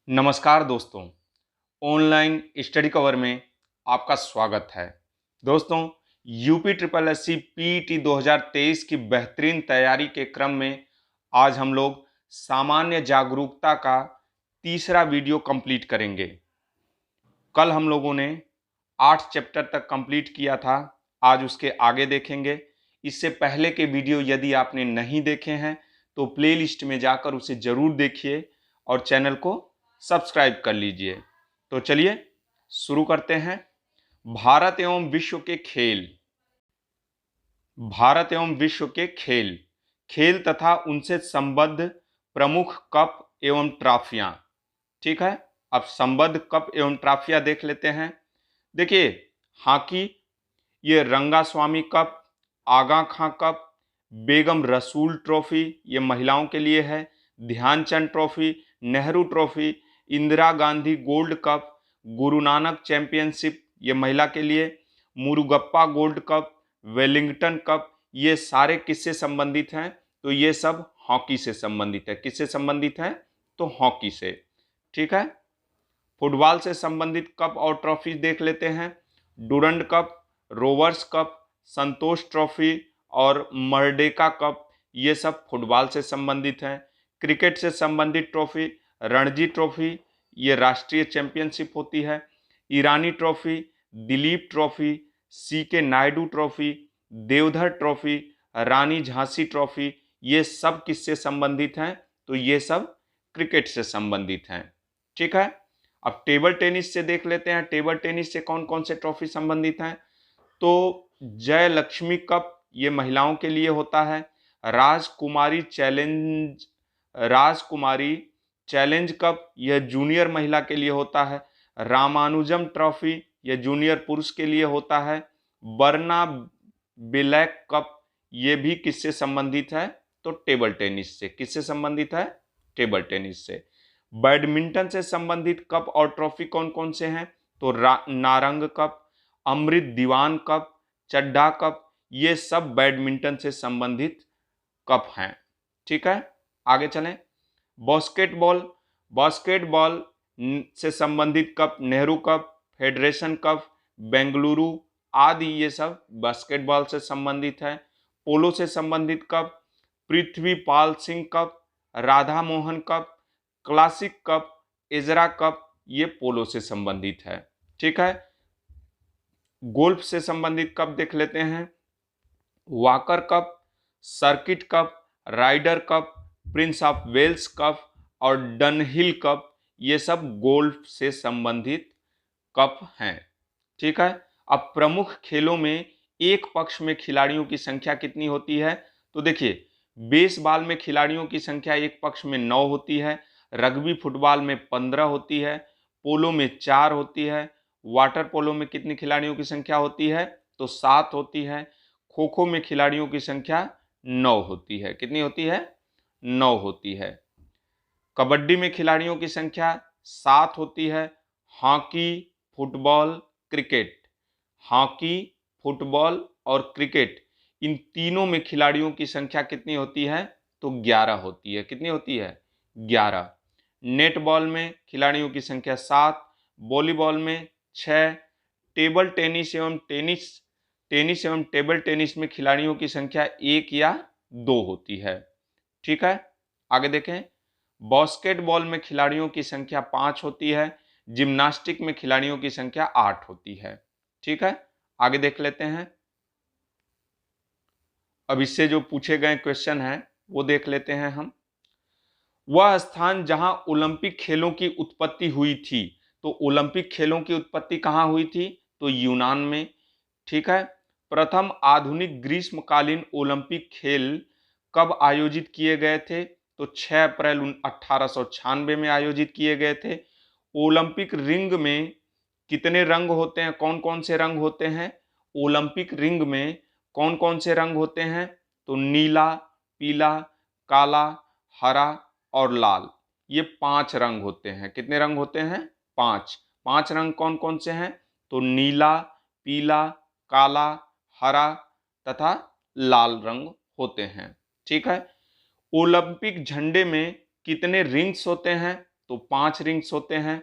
नमस्कार दोस्तों, online study cover में आपका स्वागत है। दोस्तों, यूपी ट्रिपल एससी पीईटी 2023 की बेहतरीन तैयारी के क्रम में आज हम लोग सामान्य जागरूकता का तीसरा वीडियो कंप्लीट करेंगे। कल हम लोगों ने 8 चैप्टर तक कंप्लीट किया था, आज उसके आगे देखेंगे। इससे पहले के वीडियो यदि आपने नहीं देखे हैं तो प्लेलिस्ट में जाकर उसे ज़रूर देखिए और चैनल को सब्सक्राइब कर लीजिए। तो चलिए शुरू करते हैं। भारत एवं विश्व के खेल। भारत एवं विश्व के खेल, खेल तथा उनसे संबद्ध प्रमुख कप एवं ट्रॉफियां। ठीक है, अब संबद्ध कप एवं ट्रॉफियां देख लेते हैं। देखिए, हॉकी, ये Rangaswamy cup, Aga Khan cup, Begum Rasool trophy ये महिलाओं के लिए है, Dhyanchand trophy, Nehru trophy, Indira Gandhi gold cup, Guru Nanak championship ये महिला के लिए, Murugappa gold cup, Wellington cup, ये सारे किससे संबंधित हैं? तो ये सब हॉकी से संबंधित है। किससे संबंधित है? तो हॉकी से। ठीक है, फुटबॉल से संबंधित कप और ट्रॉफी देख लेते हैं। डुरंड कप, रोवर्स कप, संतोष ट्रॉफी और मर्डेका कप ये सब फुटबॉल से संबंधित हैं। क्रिकेट से संबंधित ट्रॉफी, रणजी ट्रॉफी ये राष्ट्रीय चैंपियनशिप होती है। Irani trophy, Duleep trophy, CK Naidu trophy, Deodhar trophy, Rani Jhansi trophy ये सब किससे संबंधित हैं? तो ये सब क्रिकेट से संबंधित हैं। ठीक है, अब टेबल टेनिस से देख लेते हैं। टेबल टेनिस से कौन कौन से ट्रॉफी संबंधित हैं? तो जय लक्ष्मी कप ये महिलाओं के लिए होता है। राजकुमारी चैलेंज कप यह जूनियर महिला के लिए होता है। रामानुजम ट्रॉफी यह जूनियर पुरुष के लिए होता है। बर्ना बिलैक कप ये भी किससे संबंधित है? तो टेबल टेनिस से। किससे संबंधित है? टेबल टेनिस से। बैडमिंटन से संबंधित कप और ट्रॉफी कौन कौन से हैं? तो नारंग कप, अमृत दीवान कप, चड्ढा कप ये सब बैडमिंटन से संबंधित कप हैं। ठीक है, आगे चलें। बास्केटबॉल, बास्केटबॉल से संबंधित cup, Nehru cup, federation cup, Bengaluru आदि ये सब बास्केटबॉल से संबंधित है। पोलो से संबंधित cup, Prithvipal Singh cup, Radha Mohan cup, classic cup, Ezra cup ये पोलो से संबंधित है। ठीक है, गोल्फ से संबंधित कप देख लेते हैं। Walker cup, circuit cup, Rider cup, Prince of Wales cup और डनहिल कप ये सब गोल्फ से संबंधित कप हैं। ठीक है, अब प्रमुख खेलों में एक पक्ष में खिलाड़ियों की संख्या कितनी होती है? तो देखिए, बेसबॉल में खिलाड़ियों की संख्या एक पक्ष में 9 होती है, रग्बी फुटबॉल में 15 होती है, पोलो में 4 होती है, वाटर पोलो में कितनी खिलाड़ियों की संख्या होती है? तो 7 होती है। खो खो में खिलाड़ियों की संख्या 9 होती है। कितनी होती है? 9 होती है। कबड्डी में खिलाड़ियों की संख्या 7 होती है। Hockey, football, cricket, hockey, football और क्रिकेट इन तीनों में खिलाड़ियों की संख्या कितनी होती है? तो 11 होती है। कितनी होती है? 11। नेटबॉल में खिलाड़ियों की संख्या 7, वॉलीबॉल में 6, टेबल टेनिस एवं टेबल टेनिस में खिलाड़ियों की संख्या 1 या 2 होती है। ठीक है, आगे देखें। बास्केटबॉल में खिलाड़ियों की संख्या 5 होती है। जिम्नास्टिक में खिलाड़ियों की संख्या 8 होती है। ठीक है, आगे देख लेते हैं। अब इससे जो पूछे गए क्वेश्चन हैं वो देख लेते हैं हम। वह स्थान जहां ओलंपिक खेलों की उत्पत्ति हुई थी, तो ओलंपिक खेलों की उत्पत्ति कहां हुई थी? तो यूनान में। ठीक है, प्रथम आधुनिक ग्रीष्मकालीन ओलंपिक खेल कब आयोजित किए गए थे? तो 6 अप्रैल 1896 में आयोजित किए गए थे। ओलंपिक रिंग में कितने रंग होते हैं? कौन कौन से रंग होते हैं? ओलंपिक रिंग में कौन कौन से रंग होते हैं? तो नीला, पीला, काला, हरा और लाल ये 5 रंग होते हैं। कितने रंग होते हैं? 5 रंग कौन कौन से हैं? तो नीला, पीला, काला, हरा तथा लाल रंग होते हैं। ठीक है, ओलंपिक झंडे में कितने रिंग्स होते हैं? तो 5 रिंग्स होते हैं।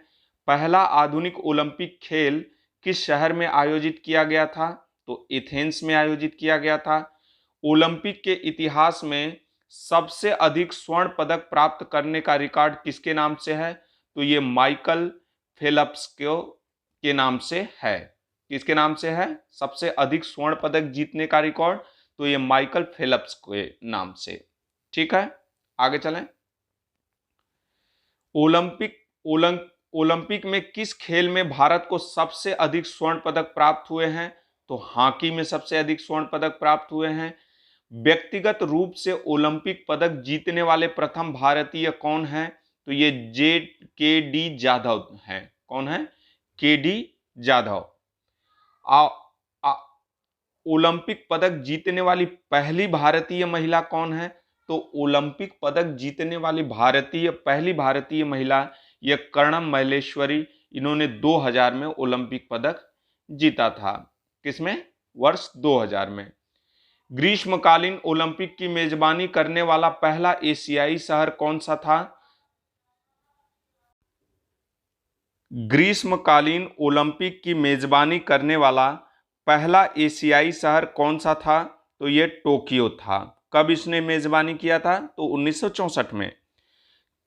पहला आधुनिक ओलंपिक खेल किस शहर में आयोजित किया गया था? तो एथेंस में आयोजित किया गया था। ओलंपिक के इतिहास में सबसे अधिक स्वर्ण पदक प्राप्त करने का रिकॉर्ड किसके नाम से है? तो ये माइकल फेल्प्स के नाम से है। किसके नाम से है सबसे अधिक स्वर्ण पदक जीतने का रिकॉर्ड? तो ये माइकल फेल्प्स के नाम से। ठीक है, आगे चलें। ओलंपिक में किस खेल में भारत को सबसे अधिक स्वर्ण पदक प्राप्त हुए हैं? तो हॉकी में सबसे अधिक स्वर्ण पदक प्राप्त हुए हैं। व्यक्तिगत रूप से ओलंपिक पदक जीतने वाले प्रथम भारतीय कौन हैं? तो ये के डी जाधव हैं। कौन है? के.डी. जाधव। ओलंपिक पदक जीतने वाली पहली भारतीय महिला कौन है? तो ओलंपिक पदक जीतने वाली पहली भारतीय महिला यह कर्णम मल्लेश्वरी। इन्होंने 2000 में ओलंपिक पदक जीता था। किसमें? वर्ष 2000 में। ग्रीष्मकालीन ओलंपिक की मेजबानी करने वाला पहला एशियाई शहर कौन सा था? ग्रीष्मकालीन ओलंपिक की मेजबानी करने वाला पहला एशियाई शहर कौन सा था? तो यह टोक्यो था। कब इसने मेजबानी किया था? तो 1964 में।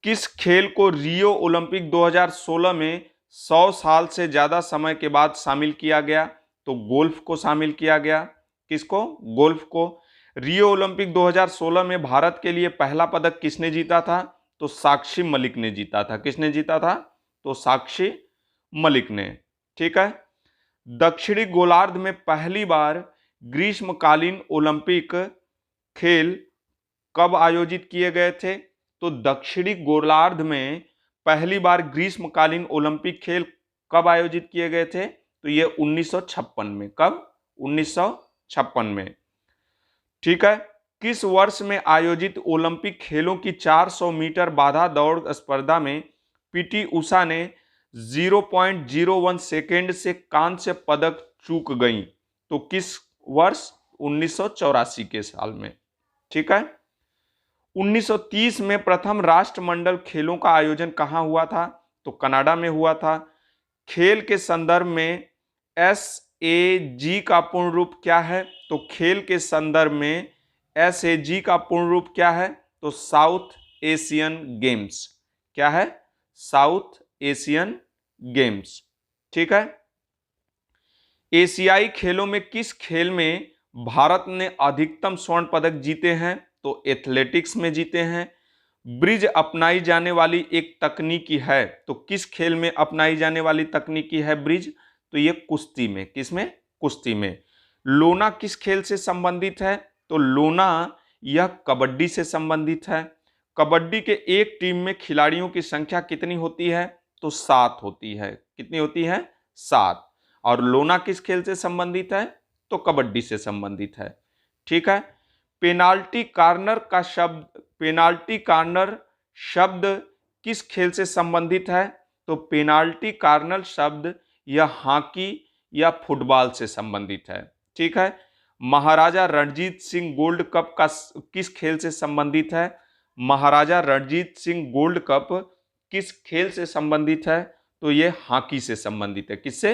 किस खेल को रियो ओलंपिक 2016 में 100 साल से ज्यादा समय के बाद शामिल किया गया? तो गोल्फ को शामिल किया गया। किसको? गोल्फ को। रियो ओलंपिक 2016 में भारत के लिए पहला पदक किसने जीता था? तो साक्षी मलिक ने जीता था। किसने जीता था? तो साक्षी मलिक ने। ठीक है। दक्षिणी गोलार्ध में पहली बार ग्रीष्मकालीन ओलंपिक खेल कब आयोजित किए गए थे? तो दक्षिणी गोलार्ध में पहली बार ग्रीष्मकालीन ओलंपिक खेल कब आयोजित किए गए थे? तो ये 1956 में। कब? 1956 में। ठीक है। किस वर्ष में आयोजित ओलंपिक खेलों की 400 मीटर बाधा दौड़ स्पर्धा में पीटी उषा ने 0.01 सेकेंड से कांस्य पदक चूक गई? तो किस वर्ष? 1984 के साल में। ठीक है। 1930 में प्रथम राष्ट्रमंडल खेलों का आयोजन कहां हुआ था? तो कनाडा में हुआ था। खेल के संदर्भ में SAG का पूर्ण रूप क्या है? तो खेल के संदर्भ में SAG का पूर्ण रूप क्या है? तो साउथ एशियन गेम्स। क्या है? South Asian games. ठीक है। एशियाई खेलों में किस खेल में भारत ने अधिकतम स्वर्ण पदक जीते हैं? तो एथलेटिक्स में जीते हैं। ब्रिज अपनाई जाने वाली एक तकनीकी है, तो किस खेल में अपनाई जाने वाली तकनीकी है ब्रिज? तो ये कुश्ती में। किसमें? कुश्ती में। लोना किस खेल से संबंधित है? तो लोना यह कबड्डी से संबंधित है। कबड्डी के एक टीम में खिलाड़ियों की संख्या कितनी होती है? तो 7 होती है। कितनी होती है? 7। और लोना किस खेल से संबंधित है? तो कबड्डी से संबंधित है। ठीक है। पेनाल्टी कॉर्नर शब्द किस खेल से संबंधित है? तो पेनाल्टी कॉर्नर शब्द यह हॉकी या फुटबॉल से संबंधित है। ठीक है। महाराजा रणजीत सिंह गोल्ड कप का किस खेल से संबंधित है? महाराजा रणजीत सिंह गोल्ड कप किस खेल से संबंधित है? तो यह हॉकी से संबंधित है। किससे?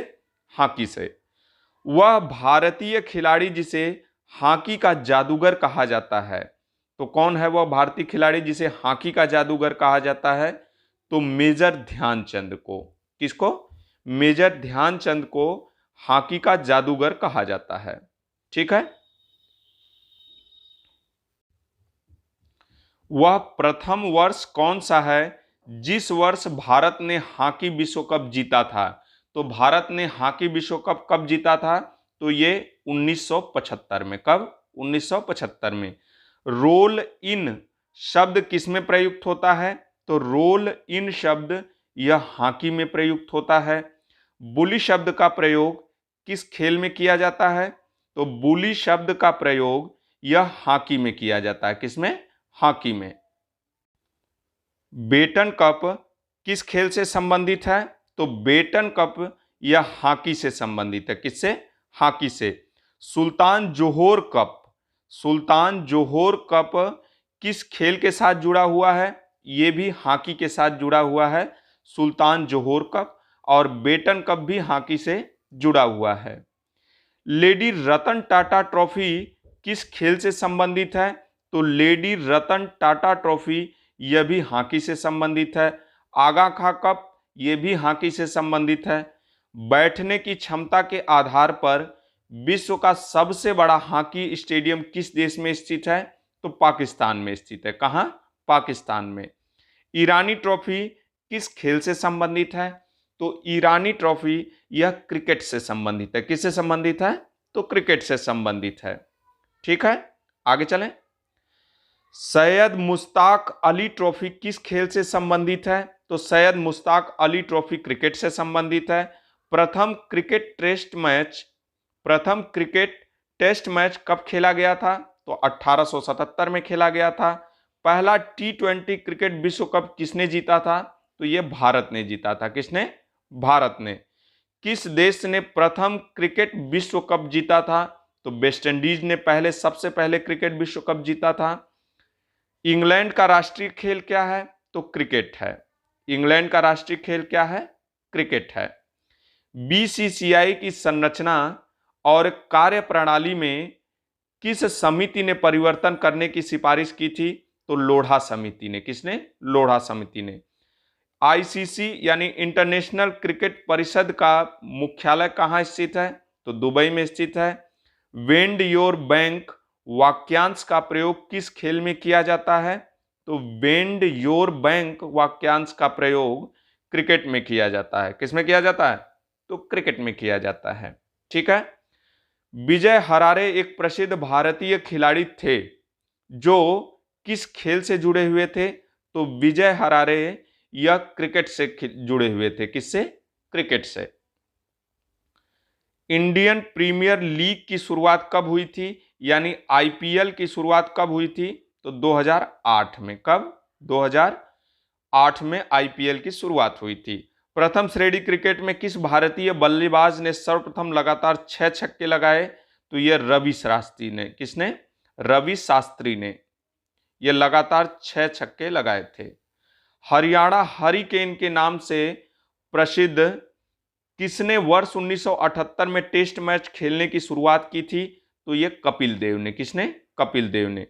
हॉकी से। वह भारतीय खिलाड़ी जिसे हॉकी का जादूगर कहा जाता है, तो कौन है वह भारतीय खिलाड़ी जिसे हॉकी का जादूगर कहा जाता है? तो मेजर ध्यानचंद को। किसको? मेजर ध्यानचंद को हॉकी का जादूगर कहा जाता है। ठीक है। वह प्रथम वर्ष कौन सा है जिस वर्ष भारत ने हॉकी विश्व कप जीता था? तो भारत ने हॉकी विश्व कप कब जीता था? तो ये 1975 में। कब? 1975 में। रोल इन शब्द किसमें प्रयुक्त होता है? तो रोल इन शब्द यह हॉकी में प्रयुक्त होता है। बुली शब्द का प्रयोग किस खेल में किया जाता है? तो बुली शब्द का प्रयोग यह हॉकी में किया जाता है। किसमें? हॉकी में। बेटन कप किस खेल से संबंधित है? तो बेटन कप यह हॉकी से संबंधित है। किससे? हॉकी से। सुल्तान जोहोर कप किस खेल के साथ जुड़ा हुआ है? ये भी हॉकी के साथ जुड़ा हुआ है। सुल्तान जोहोर कप और बेटन कप भी हॉकी से जुड़ा हुआ है। लेडी रतन टाटा ट्रॉफी किस खेल से संबंधित है? तो लेडी रतन टाटा ट्रॉफी यह भी हॉकी से संबंधित है। आगा खां कप ये भी हॉकी से संबंधित है। बैठने की क्षमता के आधार पर विश्व का सबसे बड़ा हॉकी स्टेडियम किस देश में स्थित है? तो पाकिस्तान में स्थित है। कहां? पाकिस्तान में। ईरानी ट्रॉफी किस खेल से संबंधित है? तो ईरानी ट्रॉफी यह क्रिकेट से संबंधित है। किससे संबंधित है? तो क्रिकेट से संबंधित है। ठीक है, आगे चलें। सैयद मुश्ताक अली ट्रॉफी किस खेल से संबंधित है? तो सैयद मुश्ताक अली ट्रॉफी क्रिकेट से संबंधित है। प्रथम क्रिकेट टेस्ट मैच कब खेला गया था? तो 1877 में खेला गया था। पहला T20 क्रिकेट विश्व कप किसने जीता था? तो यह भारत ने जीता था। किसने? भारत ने। किस देश ने प्रथम क्रिकेट विश्व कप जीता था? तो वेस्ट इंडीज ने सबसे पहले क्रिकेट विश्व कप जीता था। इंग्लैंड का राष्ट्रीय खेल क्या है? तो क्रिकेट है। इंग्लैंड का राष्ट्रीय खेल क्या है? क्रिकेट है। बीसीसीआई की संरचना और कार्यप्रणाली में किस समिति ने परिवर्तन करने की सिफारिश की थी? तो लोढ़ा समिति ने। किसने? लोढ़ा समिति ने। आईसीसी यानी इंटरनेशनल क्रिकेट परिषद का मुख्यालय कहां स्थित है? तो दुबई में स्थित है। वेंड योर बैंक वाक्यांश का प्रयोग किस खेल में किया जाता है? तो वेंड योर बैंक वाक्यांश का प्रयोग क्रिकेट में किया जाता है। किस में किया जाता है? तो क्रिकेट में किया जाता है। ठीक है। विजय हरारे एक प्रसिद्ध भारतीय खिलाड़ी थे जो किस खेल से जुड़े हुए थे? तो विजय हरारे यह क्रिकेट से जुड़े हुए थे। किससे? क्रिकेट से। इंडियन प्रीमियर लीग की शुरुआत कब हुई थी? यानी आईपीएल की शुरुआत कब हुई थी? तो 2008 में। कब? 2008 में आईपीएल की शुरुआत हुई थी। प्रथम श्रेणी क्रिकेट में किस भारतीय बल्लेबाज ने सर्वप्रथम लगातार 6 छक्के लगाए? तो यह रवि शास्त्री ने। किसने? रवि शास्त्री ने। यह लगातार 6 छक्के लगाए थे। हरियाणा हरिकेन के नाम से प्रसिद्ध किसने वर्ष 1978 में टेस्ट मैच खेलने की शुरुआत की थी? तो यह कपिल देव ने। किसने? कपिल देव ने।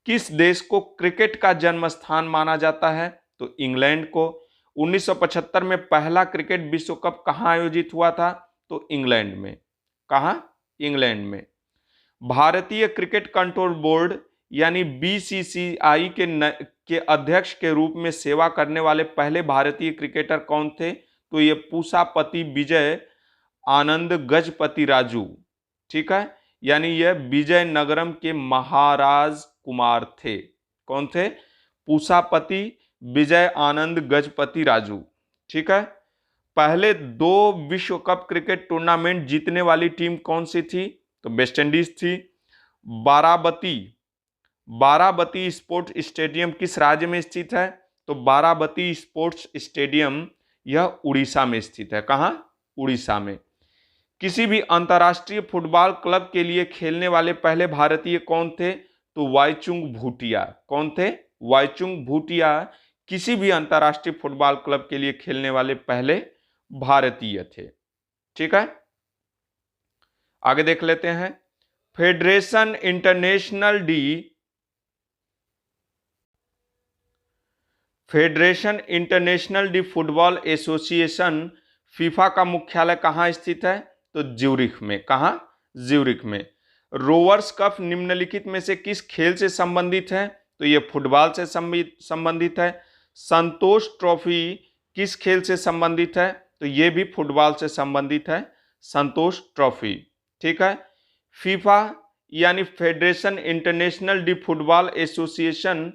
किस देश को क्रिकेट का जन्म स्थान माना जाता है? तो इंग्लैंड को। 1975 में पहला क्रिकेट विश्व कप कहां आयोजित हुआ था? तो इंग्लैंड में। कहां? इंग्लैंड में। भारतीय क्रिकेट कंट्रोल बोर्ड यानी बीसीसीआई के अध्यक्ष के रूप में सेवा करने वाले पहले भारतीय क्रिकेटर कौन थे? तो ये पूसापति विजय आनंद गजपति राजू। ठीक है, यानी यह विजयनगरम के महाराज कुमार थे। कौन थे? पूसापति विजय आनंद गजपति राजू। ठीक है। पहले 2 विश्व कप क्रिकेट टूर्नामेंट जीतने वाली टीम कौन सी थी? तो वेस्ट इंडीज थी। बाराबती स्पोर्ट्स स्टेडियम किस राज्य में स्थित है? तो बाराबती स्पोर्ट्स स्टेडियम यह उड़ीसा में स्थित है। कहां? उड़ीसा में। किसी भी अंतर्राष्ट्रीय फुटबॉल क्लब के लिए खेलने वाले पहले भारतीय कौन थे? तो वाईचुंग भूटिया। कौन थे? वाईचुंग भूटिया किसी भी अंतर्राष्ट्रीय फुटबॉल क्लब के लिए खेलने वाले पहले भारतीय थे। ठीक है, आगे देख लेते हैं। Federation international D football association FIFA का मुख्यालय कहां स्थित है? तो ज्यूरिख में। कहां? ज्यूरिख में। रोवर्स कप निम्नलिखित में से किस खेल से संबंधित है? तो यह फुटबॉल से संबंधित है। संतोष ट्रॉफी किस खेल से संबंधित है? तो यह भी फुटबॉल से संबंधित है, संतोष ट्रॉफी। ठीक है। फीफा यानी federation international D football association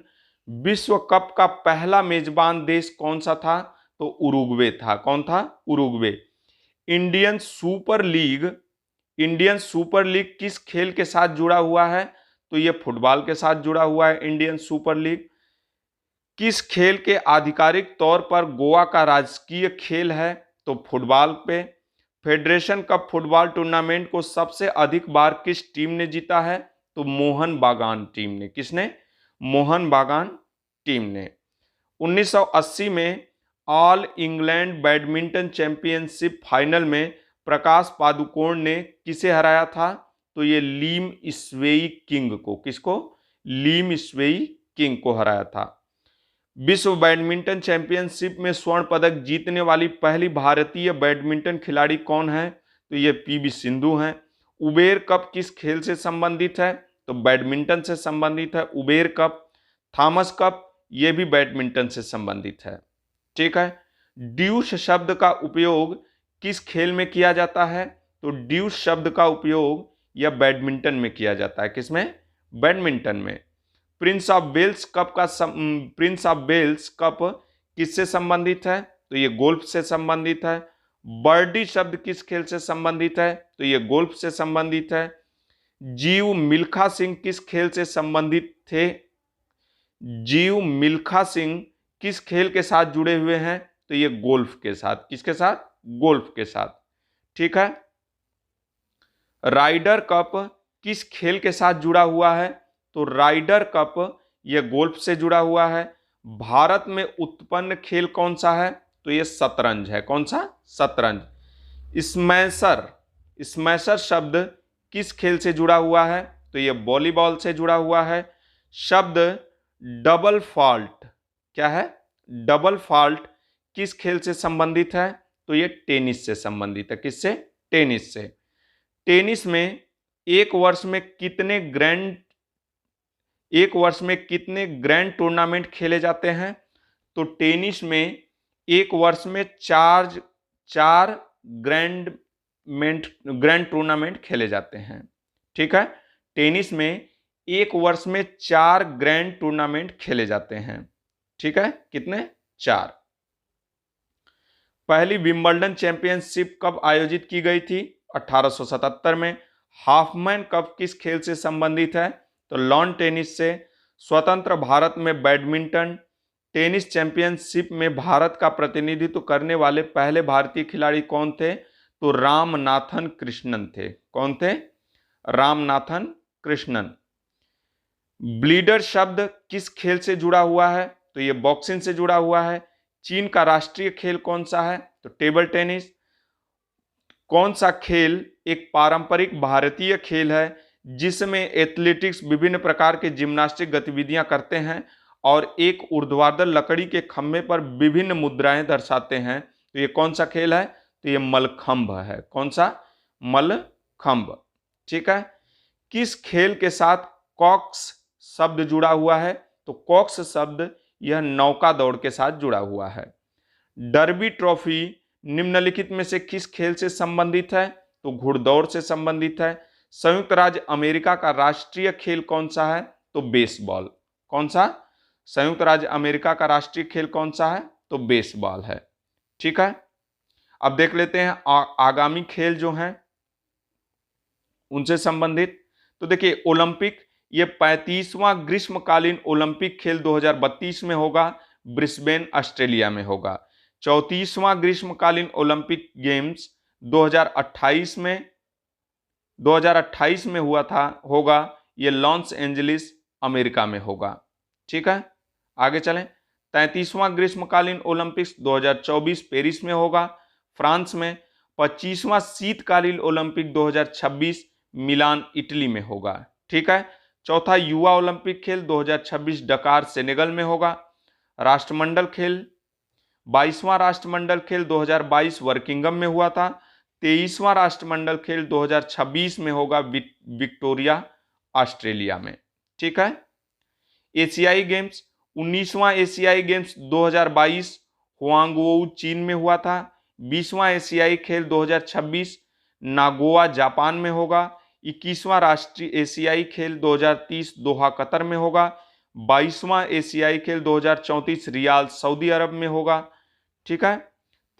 विश्व कप का पहला मेजबान देश कौन सा था? तो उरुग्वे था। कौन था? उरुग्वे। इंडियन सुपर लीग किस खेल के साथ जुड़ा हुआ है? तो यह फुटबॉल के साथ जुड़ा हुआ है। इंडियन सुपर लीग किस खेल के आधिकारिक तौर पर गोवा का राजकीय खेल है? तो फुटबॉल पे। फेडरेशन कप फुटबॉल टूर्नामेंट को सबसे अधिक बार किस टीम ने जीता है? तो मोहन बागान टीम ने। किसने? मोहन बागान टीम ने। 1980 में all England badminton championship final में प्रकाश पादुकोण ने किसे हराया था? तो ये लीम स्वेई किंग को, किसको? लीम स्वेई किंग को हराया था। विश्व बैडमिंटन चैंपियनशिप में स्वर्ण पदक जीतने वाली पहली भारतीय बैडमिंटन खिलाड़ी कौन है? तो ये पीवी सिंधु हैं। उबेर कप किस खेल से संबंधित है? तो बैडमिंटन से संबंधित है उबेर कप। थॉमस कप ये भी बैडमिंटन से संबंधित है। ठीक है। ड्यूस शब्द का उपयोग किस खेल में किया जाता है? तो ड्यूस शब्द का उपयोग यह बैडमिंटन में किया जाता है। किसमें? बैडमिंटन में। प्रिंस ऑफ वेल्स कप किससे संबंधित है? तो ये गोल्फ से संबंधित है। बर्डी शब्द किस खेल से संबंधित है? तो ये गोल्फ से संबंधित है। जीव मिल्खा सिंह किस खेल से संबंधित थे? जीव मिल्खा सिंह किस खेल के साथ जुड़े हुए हैं? तो ये गोल्फ के साथ। किसके साथ? गोल्फ के साथ। ठीक है। राइडर कप किस खेल के साथ जुड़ा हुआ है? तो राइडर कप यह गोल्फ से जुड़ा हुआ है। भारत में उत्पन्न खेल कौन सा है? तो यह शतरंज है। कौन सा? शतरंज। स्मैशर शब्द किस खेल से जुड़ा हुआ है? तो यह वॉलीबॉल से जुड़ा हुआ है। शब्द डबल फॉल्ट क्या है? डबल फॉल्ट किस खेल से संबंधित है? तो यह टेनिस से संबंधित है। किससे? टेनिस से। टेनिस में एक वर्ष में कितने ग्रैंड टूर्नामेंट खेले जाते हैं? तो टेनिस में एक वर्ष में चार ग्रैंड टूर्नामेंट खेले जाते हैं। ठीक है। टेनिस में एक वर्ष में 4 ग्रैंड टूर्नामेंट खेले जाते हैं। ठीक है। कितने? 4। पहली विंबलडन चैंपियनशिप कब आयोजित की गई थी? 1877 में। हाफमैन कप किस खेल से संबंधित है? तो लॉन टेनिस से। स्वतंत्र भारत में बैडमिंटन टेनिस चैंपियनशिप में भारत का प्रतिनिधित्व करने वाले पहले भारतीय खिलाड़ी कौन थे? तो रामनाथन कृष्णन थे। कौन थे? रामनाथन कृष्णन। ब्लीडर शब्द किस खेल से जुड़ा हुआ है? तो यह बॉक्सिंग से जुड़ा हुआ है। चीन का राष्ट्रीय खेल कौन सा है? तो टेबल टेनिस। कौन सा खेल एक पारंपरिक भारतीय खेल है जिसमें एथलेटिक्स विभिन्न प्रकार के जिम्नास्टिक गतिविधियां करते हैं और एक ऊर्ध्वाधर लकड़ी के खंभे पर विभिन्न मुद्राएं दर्शाते हैं? तो ये कौन सा खेल है? तो ये मलखंभ है। कौन सा? मलखंभ। ठीक है। किस खेल के साथ कॉक्स शब्द जुड़ा हुआ है? तो कॉक्स शब्द यह नौका दौड़ के साथ जुड़ा हुआ है। डर्बी ट्रॉफी निम्नलिखित में से किस खेल से संबंधित है? तो घुड़दौड़ से संबंधित है। संयुक्त राज्य अमेरिका का राष्ट्रीय खेल कौन सा है? तो बेसबॉल। कौन सा? संयुक्त राज्य अमेरिका का राष्ट्रीय खेल कौन सा है? तो बेसबॉल है। ठीक है। अब देख लेते हैं आगामी खेल जो हैं उनसे संबंधित। तो देखिए ओलंपिक, ये 35वां ग्रीष्मकालीन ओलंपिक खेल 2032 में होगा, ब्रिस्बेन ऑस्ट्रेलिया में होगा। 34वां ग्रीष्मकालीन ओलंपिक गेम्स 2028 में होगा, ये लॉस एंजलिस अमेरिका में होगा। ठीक है। आगे चलें। 33वां ग्रीष्मकालीन ओलंपिक्स 2024 पेरिस में होगा, फ्रांस में। 25वां शीतकालीन ओलंपिक 2026 मिलान इटली में होगा। ठीक है। चौथा युवा ओलंपिक खेल 2026 डकार सेनेगल में होगा। राष्ट्रमंडल खेल 22वां राष्ट्रमंडल खेल 2022 वर्किंगम में हुआ था। 23वां राष्ट्रमंडल खेल 2026 में होगा विक्टोरिया ऑस्ट्रेलिया में। ठीक है। एशियाई गेम्स 19वां एशियाई गेम्स 2022 हुआंगवोउ चीन में हुआ था। 20वां एशियाई खेल 2026 नागोया जापान में होगा। 21वां राष्ट्रीय एशियाई खेल 2030 दोहा कतर में होगा। 22वां एशियाई खेल 2034 रियाद सऊदी अरब में होगा। ठीक है।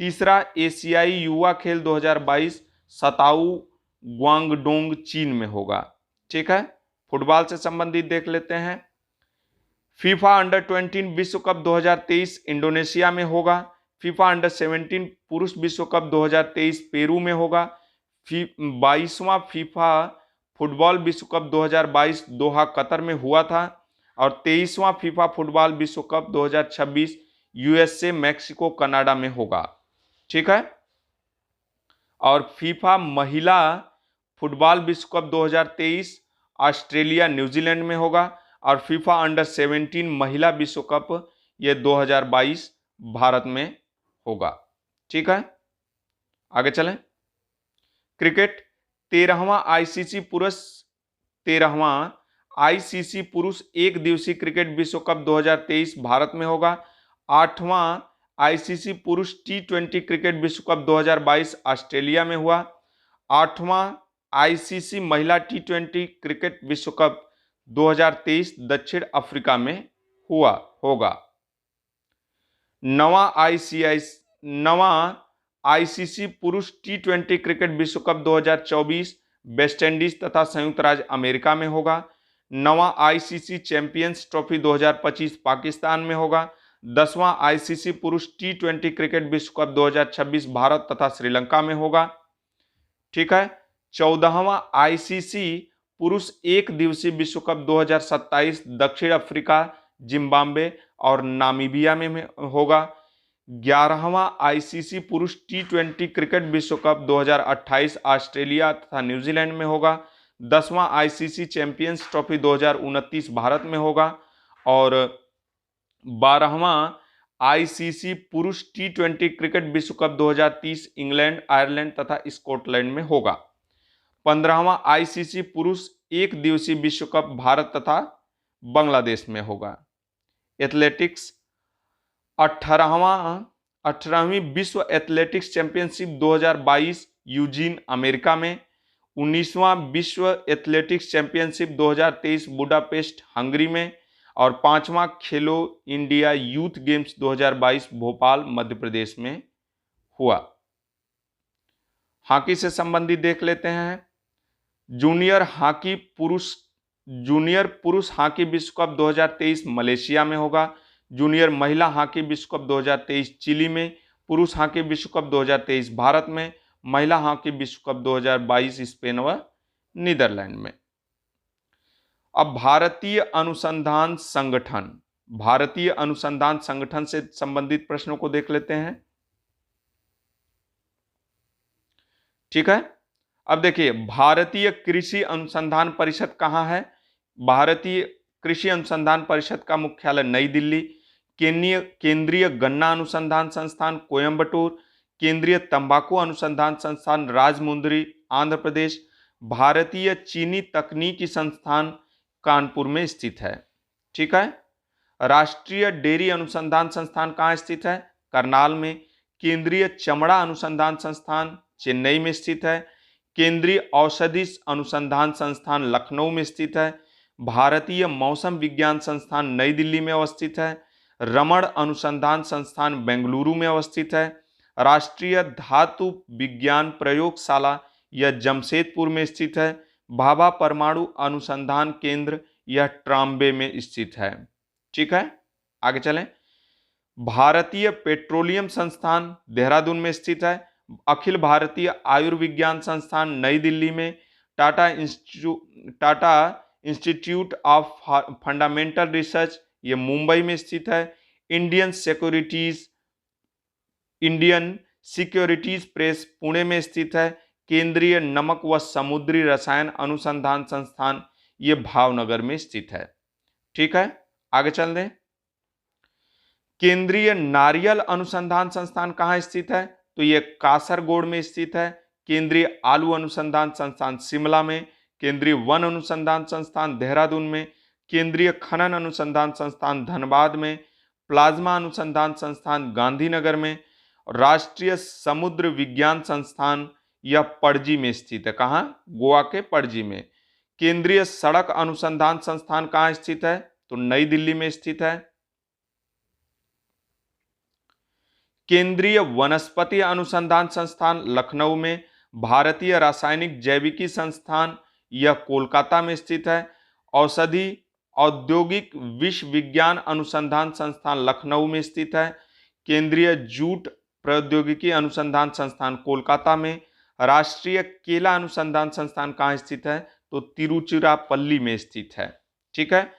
तीसरा एशियाई युवा खेल 2022 सताऊ ग्वांगडोंग चीन में होगा। ठीक है। फुटबॉल से संबंधित देख लेते हैं। फीफा अंडर 20 विश्व कप 2023 इंडोनेशिया में होगा। फीफा अंडर 17 पुरुष विश्व कप 2023 पेरू में होगा। 22वां फीफा फुटबॉल विश्व कप 2022 दोहा कतर में हुआ था और 23वां फीफा फुटबॉल विश्व कप 2026 यूएसए, मैक्सिको, कनाडा में होगा। ठीक है। और फीफा महिला फुटबॉल विश्व कप 2023 ऑस्ट्रेलिया, न्यूजीलैंड में होगा। और फीफा अंडर 17 महिला विश्व कप ये 2022 भारत में होगा। ठीक है, आगे चलें। क्रिकेट 13वां आईसीसी पुरुष एक दिवसीय क्रिकेट विश्व कप 2023 भारत में होगा। 8वां आईसीसी पुरुष T20 क्रिकेट विश्व कप 2022 ऑस्ट्रेलिया में हुआ। 8वां आईसीसी महिला T20 क्रिकेट विश्व कप 2023 दक्षिण अफ्रीका में होगा। 9वां आईसीसी पुरुष T20 क्रिकेट विश्व कप 2024 वेस्ट इंडीज तथा संयुक्त राज्य अमेरिका में होगा। 9वां आईसीसी चैंपियंस ट्रॉफी 2025 पाकिस्तान में होगा। 10वां आईसीसी पुरुष T20 क्रिकेट विश्व कप 2026 भारत तथा श्रीलंका में होगा। ठीक है। 14वां आईसीसी पुरुष एक दिवसीय विश्व कप 2027 दक्षिण अफ्रीका, जिम्बाब्वे और नामीबिया में होगा। 11वां आईसीसी पुरुष T20 क्रिकेट विश्व कप 2028 ऑस्ट्रेलिया तथा न्यूजीलैंड में होगा। 10वां आईसीसी चैंपियंस ट्रॉफी 2029 भारत में होगा। और 12वां आईसीसी पुरुष T20 क्रिकेट विश्व कप 2030 इंग्लैंड, आयरलैंड तथा स्कॉटलैंड में होगा। 15वां आईसीसी पुरुष एक दिवसीय विश्व कप भारत तथा बांग्लादेश में होगा। एथलेटिक्स 18वीं विश्व एथलेटिक्स चैंपियनशिप 2022 यूजीन, अमेरिका में। 19वां विश्व एथलेटिक्स चैंपियनशिप 2023 बुडापेस्ट, हंगरी में। और 5वां खेलो India youth games 2022 Bhopal, Madhya Pradesh में हुआ। हॉकी से संबंधित देख लेते हैं। जूनियर पुरुष हॉकी विश्व कप 2023 मलेशिया में होगा। जूनियर महिला हॉकी विश्व कप 2023 चिली में। पुरुष हॉकी विश्व कप 2023 भारत में। महिला हॉकी विश्व कप 2022 स्पेन व नीदरलैंड में। अब भारतीय अनुसंधान संगठन से संबंधित प्रश्नों को देख लेते हैं। ठीक है। अब देखिए, भारतीय कृषि अनुसंधान परिषद कहाँ है? भारतीय कृषि अनुसंधान परिषद का मुख्यालय नई दिल्ली। केंद्रीय गन्ना अनुसंधान संस्थान कोयंबटूर। केंद्रीय तंबाकू अनुसंधान संस्थान राजमुंदरी, आंध्र प्रदेश। भारतीय चीनी तकनीकी संस्थान कानपुर में स्थित है। ठीक है। राष्ट्रीय डेयरी अनुसंधान संस्थान कहाँ स्थित है? करनाल में। केंद्रीय चमड़ा अनुसंधान संस्थान चेन्नई में स्थित है। केंद्रीय औषधि अनुसंधान संस्थान लखनऊ में स्थित है। भारतीय मौसम विज्ञान संस्थान नई दिल्ली में अवस्थित है। रमण अनुसंधान संस्थान बेंगलुरु में अवस्थित है। राष्ट्रीय धातु विज्ञान प्रयोगशाला यह जमशेदपुर में स्थित है। भाभा परमाणु अनुसंधान केंद्र यह ट्राम्बे में स्थित है। ठीक है, आगे चलें। भारतीय पेट्रोलियम संस्थान देहरादून में स्थित है। अखिल भारतीय आयुर्विज्ञान संस्थान नई दिल्ली में। Tata institute of fundamental research ये मुंबई में स्थित है। इंडियन सिक्योरिटीज प्रेस पुणे में स्थित है। केंद्रीय नमक व समुद्री रसायन अनुसंधान संस्थान ये भावनगर में स्थित है। ठीक है, आगे चल दें। केंद्रीय नारियल अनुसंधान संस्थान कहाँ स्थित है? तो ये कासरगोड में स्थित है। केंद्रीय आलू अनुसंधान संस्थान शिमला में। केंद्रीय वन अनुसंधान संस्थान देहरादून में। केंद्रीय खनन अनुसंधान संस्थान धनबाद में। प्लाज्मा अनुसंधान संस्थान गांधीनगर में। राष्ट्रीय समुद्र विज्ञान संस्थान यह पणजी में स्थित है। कहाँ? गोवा के पणजी में। केंद्रीय सड़क अनुसंधान संस्थान कहाँ स्थित है? तो नई दिल्ली में स्थित है। केंद्रीय वनस्पति अनुसंधान संस्थान लखनऊ में। भारतीय रासायनिक जैविकी संस्थान यह कोलकाता में स्थित है। औषधि औद्योगिक विश्व विज्ञान अनुसंधान संस्थान लखनऊ में स्थित है। केंद्रीय जूट प्रौद्योगिकी अनुसंधान संस्थान कोलकाता में। राष्ट्रीय केला अनुसंधान संस्थान कहाँ स्थित है? तो तिरुचिरापल्ली में स्थित है। ठीक है।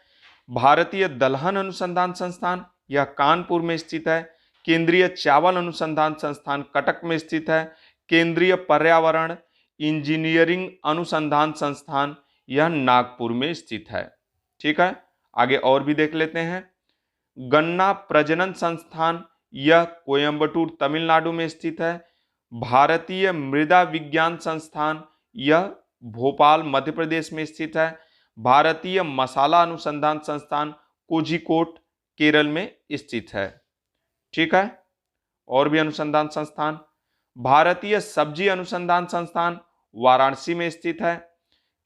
भारतीय दलहन अनुसंधान संस्थान यह कानपुर में स्थित है। केंद्रीय चावल अनुसंधान संस्थान कटक में स्थित है। केंद्रीय पर्यावरण इंजीनियरिंग अनुसंधान संस्थान यह नागपुर में स्थित है। ठीक है, आगे और भी देख लेते हैं। गन्ना प्रजनन संस्थान यह कोयंबटूर तमिलनाडु में स्थित है। भारतीय मृदा विज्ञान संस्थान यह भोपाल मध्य प्रदेश में स्थित है। भारतीय मसाला अनुसंधान संस्थान कोझिकोड केरल में स्थित है। ठीक है, और भी अनुसंधान संस्थान। भारतीय सब्जी अनुसंधान संस्थान वाराणसी में स्थित है।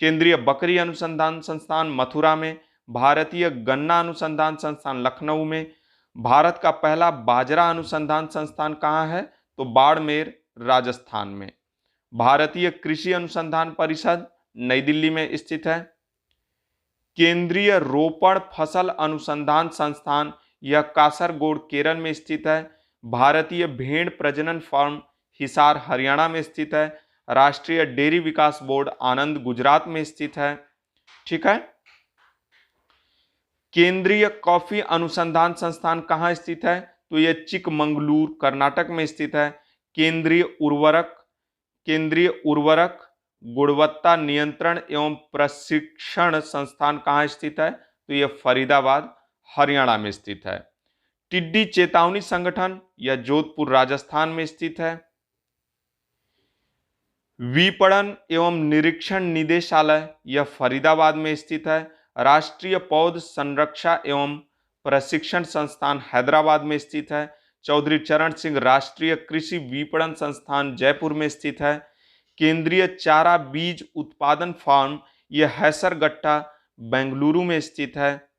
केंद्रीय बकरी अनुसंधान संस्थान मथुरा में। भारतीय गन्ना अनुसंधान संस्थान लखनऊ में। भारत का पहला बाजरा अनुसंधान संस्थान कहाँ है? तो बाड़मेर राजस्थान में। भारतीय कृषि अनुसंधान परिषद नई दिल्ली में स्थित है। केंद्रीय रोपण फसल अनुसंधान संस्थान यह कासरगोड केरल में स्थित है। भारतीय भेड़ प्रजनन फार्म हिसार हरियाणा में स्थित है। राष्ट्रीय डेयरी विकास बोर्ड आनंद गुजरात में स्थित है। ठीक है, केंद्रीय कॉफी अनुसंधान संस्थान कहाँ स्थित है? तो यह चिकमंगलूर कर्नाटक में स्थित है। केंद्रीय उर्वरक गुणवत्ता नियंत्रण एवं प्रशिक्षण संस्थान कहाँ स्थित है? तो यह फरीदाबाद हरियाणा में स्थित है। टिड्डी चेतावनी संगठन यह जोधपुर राजस्थान में स्थित है। विपणन एवं निरीक्षण निदेशालय यह फरीदाबाद में स्थित है। राष्ट्रीय पौध संरक्षा एवं प्रशिक्षण संस्थान हैदराबाद में स्थित है। चौधरी चरण सिंह राष्ट्रीय कृषि विपणन संस्थान जयपुर में स्थित है। केंद्रीय चारा बीज उत्पादन फार्म यह हैसरगट्टा बेंगलुरु में स्थित है।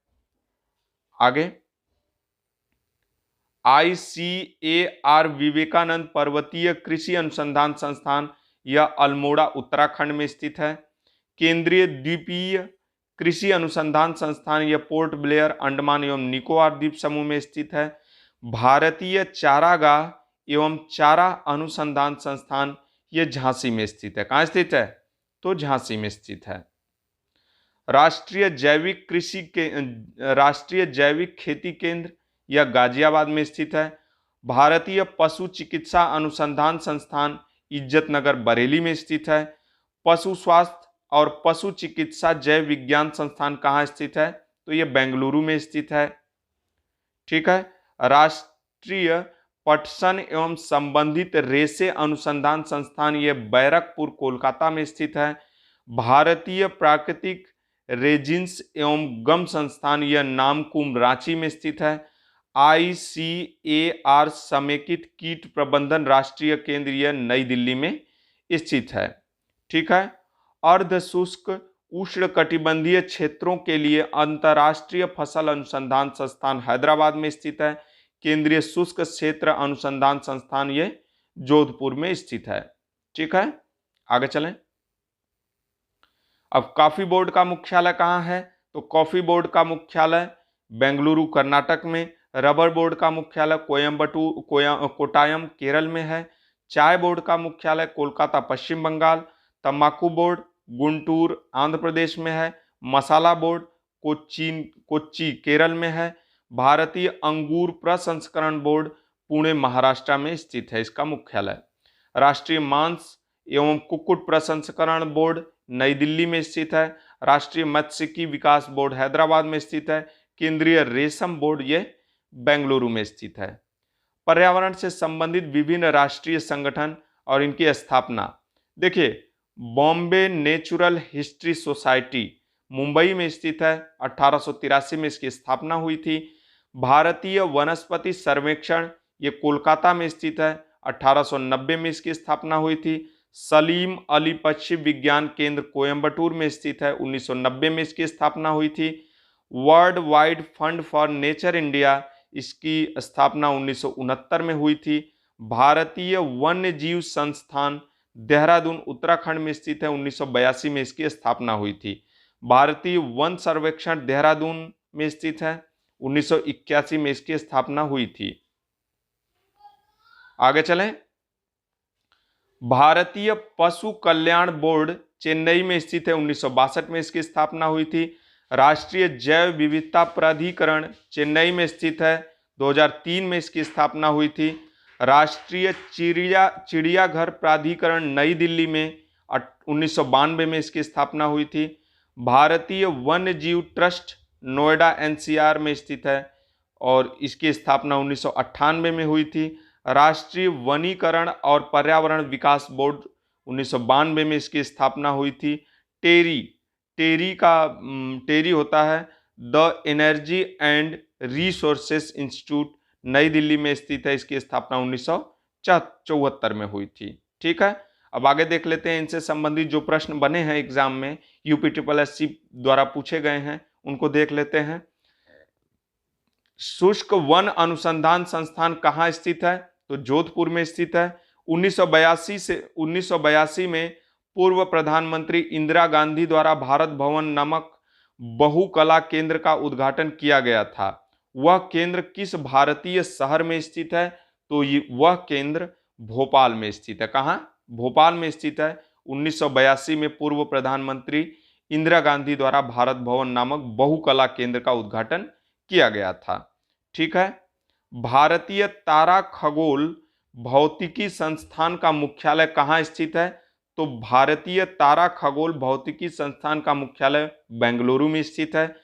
आगे ICAR विवेकानंद पर्वतीय कृषि अनुसंधान संस्थान यह अल्मोड़ा उत्तराखंड में स्थित है। केंद्रीय द्वीपीय कृषि अनुसंधान संस्थान यह पोर्ट ब्लेयर अंडमान एवं निकोबार द्वीप समूह में स्थित है। भारतीय चारागाह एवं चारा अनुसंधान संस्थान यह झांसी में स्थित है। कहाँ स्थित है? तो झांसी में स्थित है। राष्ट्रीय जैविक खेती केंद्र यह गाजियाबाद में स्थित है। भारतीय पशु चिकित्सा अनुसंधान संस्थान इज्जतनगर बरेली में स्थित है। पशु स्वास्थ्य और पशु चिकित्सा जैव विज्ञान संस्थान कहाँ स्थित है? तो यह बेंगलुरु में स्थित है। ठीक है, राष्ट्रीय पटसन एवं संबंधित रेशे अनुसंधान संस्थान यह बैरकपुर कोलकाता में स्थित है। भारतीय प्राकृतिक रेजिन्स एवं गम संस्थान यह नामकुम रांची में स्थित है। ICAR समेकित कीट प्रबंधन राष्ट्रीय केंद्र यह नई दिल्ली में स्थित है। ठीक है, अर्ध शुष्क उष्णकटिबंधीय क्षेत्रों के लिए अंतर्राष्ट्रीय फसल अनुसंधान संस्थान हैदराबाद में स्थित है। केंद्रीय शुष्क क्षेत्र अनुसंधान संस्थान ये जोधपुर में स्थित है। ठीक है, आगे चलें। अब कॉफी बोर्ड का मुख्यालय कहाँ है? तो कॉफी बोर्ड का मुख्यालय बेंगलुरु कर्नाटक में। रबर बोर्ड का मुख्यालय कोटायम केरल में है। चाय बोर्ड का मुख्यालय कोलकाता पश्चिम बंगाल। तंबाकू बोर्ड गुंटूर आंध्र प्रदेश में है। मसाला बोर्ड कोच्चि केरल में है। भारतीय अंगूर प्रसंस्करण बोर्ड पुणे महाराष्ट्र में स्थित है, इसका मुख्यालय। राष्ट्रीय मांस एवं कुक्कुट प्रसंस्करण बोर्ड नई दिल्ली में स्थित है। राष्ट्रीय मत्स्यिकी विकास बोर्ड हैदराबाद में स्थित है। केंद्रीय रेशम बोर्ड ये बेंगलुरु में स्थित है। पर्यावरण से संबंधित विभिन्न राष्ट्रीय संगठन और इनकी स्थापना देखिए, Bombay natural history society Mumbai में स्थित है। 1883 में इसकी स्थापना हुई थी। भारतीय वनस्पति सर्वेक्षण ये कोलकाता में स्थित है। 1890 में इसकी स्थापना हुई थी। सलीम अली पक्षी विज्ञान केंद्र कोयंबटूर में स्थित है। 1990 में इसकी स्थापना हुई थी। World wide fund for nature India इसकी स्थापना 1969 में हुई थी। भारतीय वन्य जीव संस्थान देहरादून उत्तराखंड में स्थित है। 1982 में इसकी स्थापना हुई थी। भारतीय वन सर्वेक्षण देहरादून में स्थित है। 1981 में इसकी स्थापना हुई थी। आगे चलें। भारतीय पशु कल्याण बोर्ड चेन्नई में स्थित है। 1962 में इसकी स्थापना हुई थी। राष्ट्रीय जैव विविधता प्राधिकरण चेन्नई में स्थित है। 2003 में इसकी स्थापना हुई थी। राष्ट्रीय चिड़ियाघर प्राधिकरण नई दिल्ली में 1992 में इसकी स्थापना हुई थी। भारतीय वन्य जीव ट्रस्ट नोएडा एनसीआर में स्थित है और इसकी स्थापना 1998 में हुई थी। राष्ट्रीय वनीकरण और पर्यावरण विकास बोर्ड 1992 में इसकी स्थापना हुई थी। टेरी होता है the energy and resources institute नई दिल्ली में स्थित है, इसकी स्थापना 1974 में हुई थी। ठीक है, अब आगे देख लेते हैं इनसे संबंधित जो प्रश्न बने हैं एग्जाम में, यूपीएससी द्वारा पूछे गए हैं, उनको देख लेते हैं। शुष्क वन अनुसंधान संस्थान कहाँ स्थित है? तो जोधपुर में स्थित है। 1982 में पूर्व प्रधानमंत्री इंदिरा गांधी द्वारा भारत भवन नामक बहुकला केंद्र का उद्घाटन किया गया था। वह केंद्र किस भारतीय शहर में स्थित है? तो वह केंद्र भोपाल में स्थित है। कहाँ? भोपाल में स्थित है। 1982 में पूर्व प्रधानमंत्री इंदिरा गांधी द्वारा भारत भवन नामक बहुकला केंद्र का उद्घाटन किया गया था। ठीक है, भारतीय तारा खगोल भौतिकी संस्थान का मुख्यालय कहाँ स्थित है? तो भारतीय तारा खगोल भौतिकी संस्थान का मुख्यालय बेंगलुरु में स्थित है।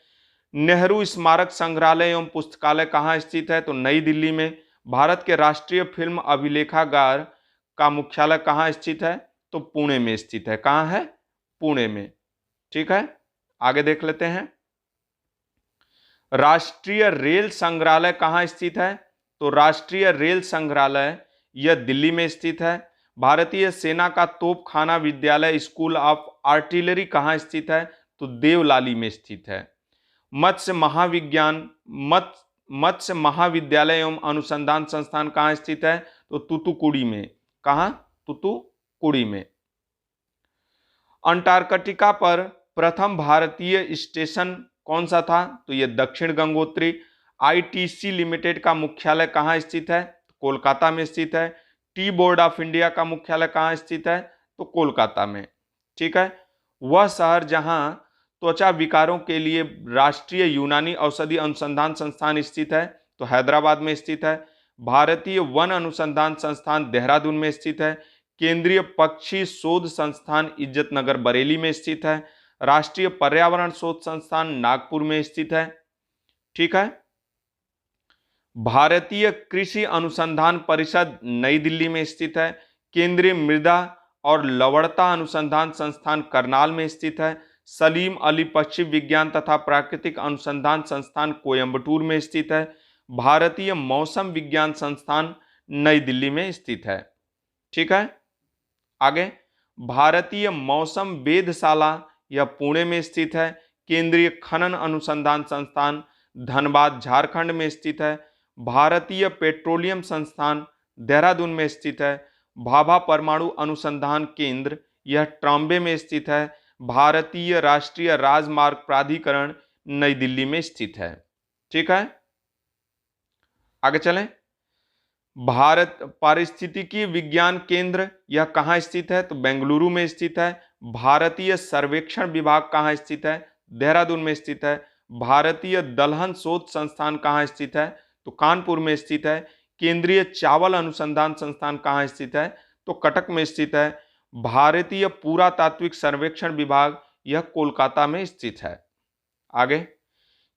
नेहरू स्मारक संग्रहालय एवं पुस्तकालय कहाँ स्थित है? तो नई दिल्ली में। भारत के राष्ट्रीय फिल्म अभिलेखागार का मुख्यालय कहाँ स्थित है? तो पुणे में स्थित है। कहाँ है? पुणे में। ठीक है, आगे देख लेते हैं। राष्ट्रीय रेल संग्रहालय कहाँ स्थित है? तो राष्ट्रीय रेल संग्रहालय यह दिल्ली में स्थित है। भारतीय सेना का तोपखाना विद्यालय स्कूल ऑफ आर्टिलरी कहाँ स्थित है? तो देवलाली में स्थित है। मत्स्य महाविद्यालय एवं अनुसंधान संस्थान कहाँ स्थित है? तो तूतुकुड़ी में। कहाँ? तूतुकुड़ी में। अंटार्कटिका पर प्रथम भारतीय स्टेशन कौन सा था? तो यह दक्षिण गंगोत्री। आईटीसी लिमिटेड का मुख्यालय कहाँ स्थित है? तो कोलकाता में स्थित है। टी बोर्ड ऑफ इंडिया का मुख्यालय कहाँ स्थित है? तो कोलकाता में। ठीक है, वह शहर जहां त्वचा विकारों के लिए राष्ट्रीय यूनानी औषधि अनुसंधान संस्थान स्थित है, तो हैदराबाद में स्थित है। भारतीय वन अनुसंधान संस्थान देहरादून में स्थित है। केंद्रीय पक्षी शोध संस्थान इज्जतनगर बरेली में स्थित है। राष्ट्रीय पर्यावरण शोध संस्थान नागपुर में स्थित है। ठीक है, भारतीय कृषि अनुसंधान परिषद नई दिल्ली में स्थित है। केंद्रीय मृदा और लवणता अनुसंधान संस्थान करनाल में स्थित है। सलीम अली पक्षी विज्ञान तथा प्राकृतिक अनुसंधान संस्थान कोयंबटूर में स्थित है। भारतीय मौसम विज्ञान संस्थान नई दिल्ली में स्थित है। ठीक है, आगे भारतीय मौसम वेधशाला यह पुणे में स्थित है। केंद्रीय खनन अनुसंधान संस्थान धनबाद झारखंड में स्थित है। भारतीय पेट्रोलियम संस्थान देहरादून में स्थित है। भाभा परमाणु अनुसंधान केंद्र यह ट्राम्बे में स्थित है। भारतीय राष्ट्रीय राजमार्ग प्राधिकरण नई दिल्ली में स्थित है। ठीक है, आगे चलें। भारत पारिस्थितिकी विज्ञान केंद्र यह कहाँ स्थित है? तो बेंगलुरु में स्थित है। भारतीय सर्वेक्षण विभाग कहाँ स्थित है? देहरादून में स्थित है। भारतीय दलहन शोध संस्थान कहाँ स्थित है? तो कानपुर में स्थित है। केंद्रीय चावल अनुसंधान संस्थान कहाँ स्थित है? तो कटक में स्थित है। भारतीय पुरातात्विक सर्वेक्षण विभाग यह कोलकाता में स्थित है। आगे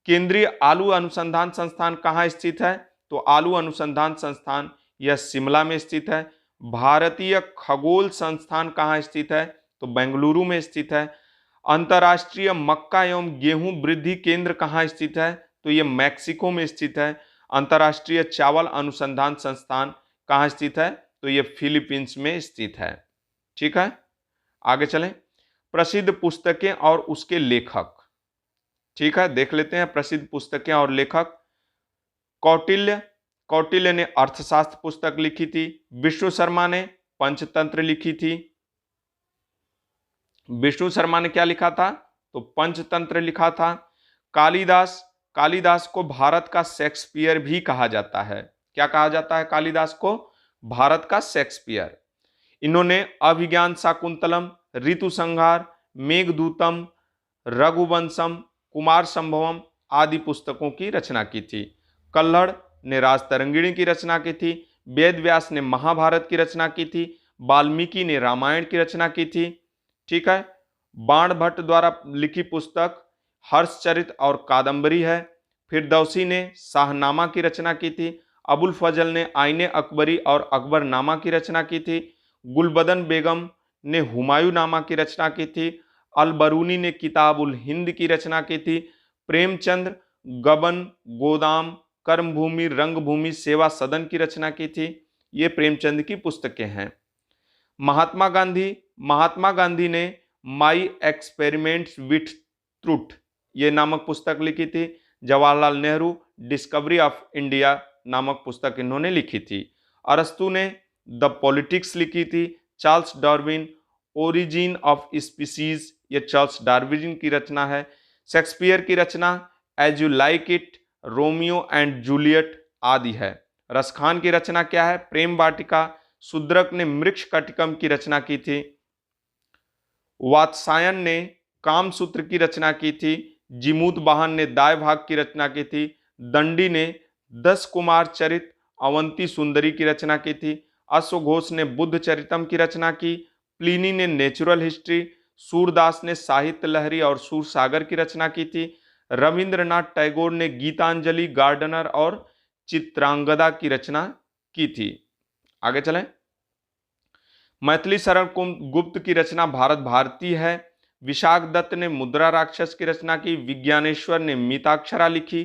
केंद्रीय आलू अनुसंधान संस्थान कहाँ स्थित है? तो आलू अनुसंधान संस्थान यह शिमला में स्थित है। भारतीय खगोल संस्थान कहाँ स्थित है? तो बेंगलुरु में स्थित है। अंतर्राष्ट्रीय मक्का एवं गेहूं वृद्धि केंद्र कहाँ स्थित है? तो यह मैक्सिको में स्थित है। अंतर्राष्ट्रीय चावल अनुसंधान संस्थान कहाँ स्थित है? तो यह फिलीपींस में स्थित है। ठीक है, आगे चलें। प्रसिद्ध पुस्तकें और उसके लेखक। ठीक है, देख लेते हैं प्रसिद्ध पुस्तकें और लेखक। कौटिल्य ने अर्थशास्त्र पुस्तक लिखी थी। विष्णु शर्मा ने पंचतंत्र लिखी थी। विष्णु शर्मा ने क्या लिखा था? तो पंचतंत्र लिखा था। कालिदास को भारत का शेक्सपियर भी कहा जाता है। क्या कहा जाता है कालिदास को? भारत का शेक्सपियर। इन्होंने अभिज्ञान शाकुंतलम, ऋतु संहार, मेघदूतम, रघुवंशम, कुमार संभवम आदि पुस्तकों की रचना की थी। कल्हड़ ने राजतरंगिणी की रचना की थी, वेद व्यास ने महाभारत की रचना की थी, वाल्मीकि ने रामायण की रचना की थी। ठीक है। बाणभट्ट द्वारा लिखी पुस्तक हर्षचरित और कादंबरी है। फिरदौसी ने शाहनामा की रचना की थी। अबुल फजल ने आईने अकबरी और अकबरनामा की रचना की थी। गुलबदन बेगम ने हुमायूं नामा की रचना की थी। अल बरूनी ने किताबुल हिंद की रचना की थी। प्रेमचंद गबन गोदाम कर्मभूमि रंगभूमि सेवा सदन की रचना की थी। ये प्रेमचंद की पुस्तकें हैं। महात्मा गांधी ने माई एक्सपेरिमेंट्स विथ ट्रुथ ये नामक पुस्तक लिखी थी। Jawaharlal Nehru discovery of India नामक पुस्तक इन्होंने लिखी थी। अरस्तु ने द पॉलिटिक्स लिखी थी। Charles Darwin origin of species ये चार्ल्स डार्विन की रचना है। शेक्सपियर की रचना as you like it, Romeo and Juliet आदि है। रसखान की रचना क्या है? प्रेम वाटिका। शूद्रक ने मृक्ष कटिकम की रचना की थी। वात्सायन ने कामसूत्र की रचना की थी। जिमूत वाहन ने दाय भाग की रचना की थी। दंडी ने 10 कुमार चरित अवंती सुंदरी की रचना की थी। अश्वघोष ने बुद्ध चरितम की रचना की। प्लिनी ने नेचुरल हिस्ट्री। सूरदास ने साहित्य लहरी और सूरसागर की रचना की थी। रविंद्रनाथ टैगोर ने गीतांजलि गार्डनर और चित्रांगदा की रचना की थी। आगे चलें। मैथिली शरण गुप्त की रचना भारत भारती है। विशाख दत्त ने मुद्रा राक्षस की रचना की। विज्ञानेश्वर ने मिताक्षरा लिखी।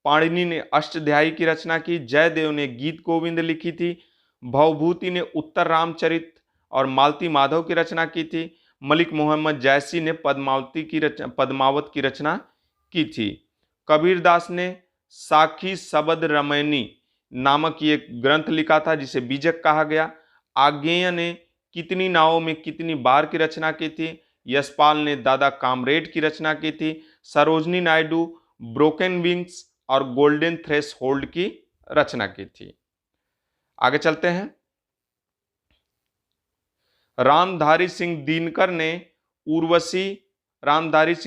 पाणिनि ने अष्टध्यायी की रचना की। जयदेव ने गीत गोविंद लिखी थी। भवभूति ने उत्तर रामचरित और मालती माधव की रचना की थी। मलिक मोहम्मद जैसी ने पद्मावत की रचना की थी। कबीरदास ने साखी सबद रमैनी नामक ये ग्रंथ लिखा था जिसे बीजक कहा गया। आज्ञेय ने कितनी नावों में कितनी बार की रचना की थी। यशपाल ने दादा कामरेड की रचना की थी। सरोजनी नायडू ब्रोकन विंग्स और गोल्डन थ्रेश होल्ड की रचना की थी। आगे चलते हैं। रामधारी सिंह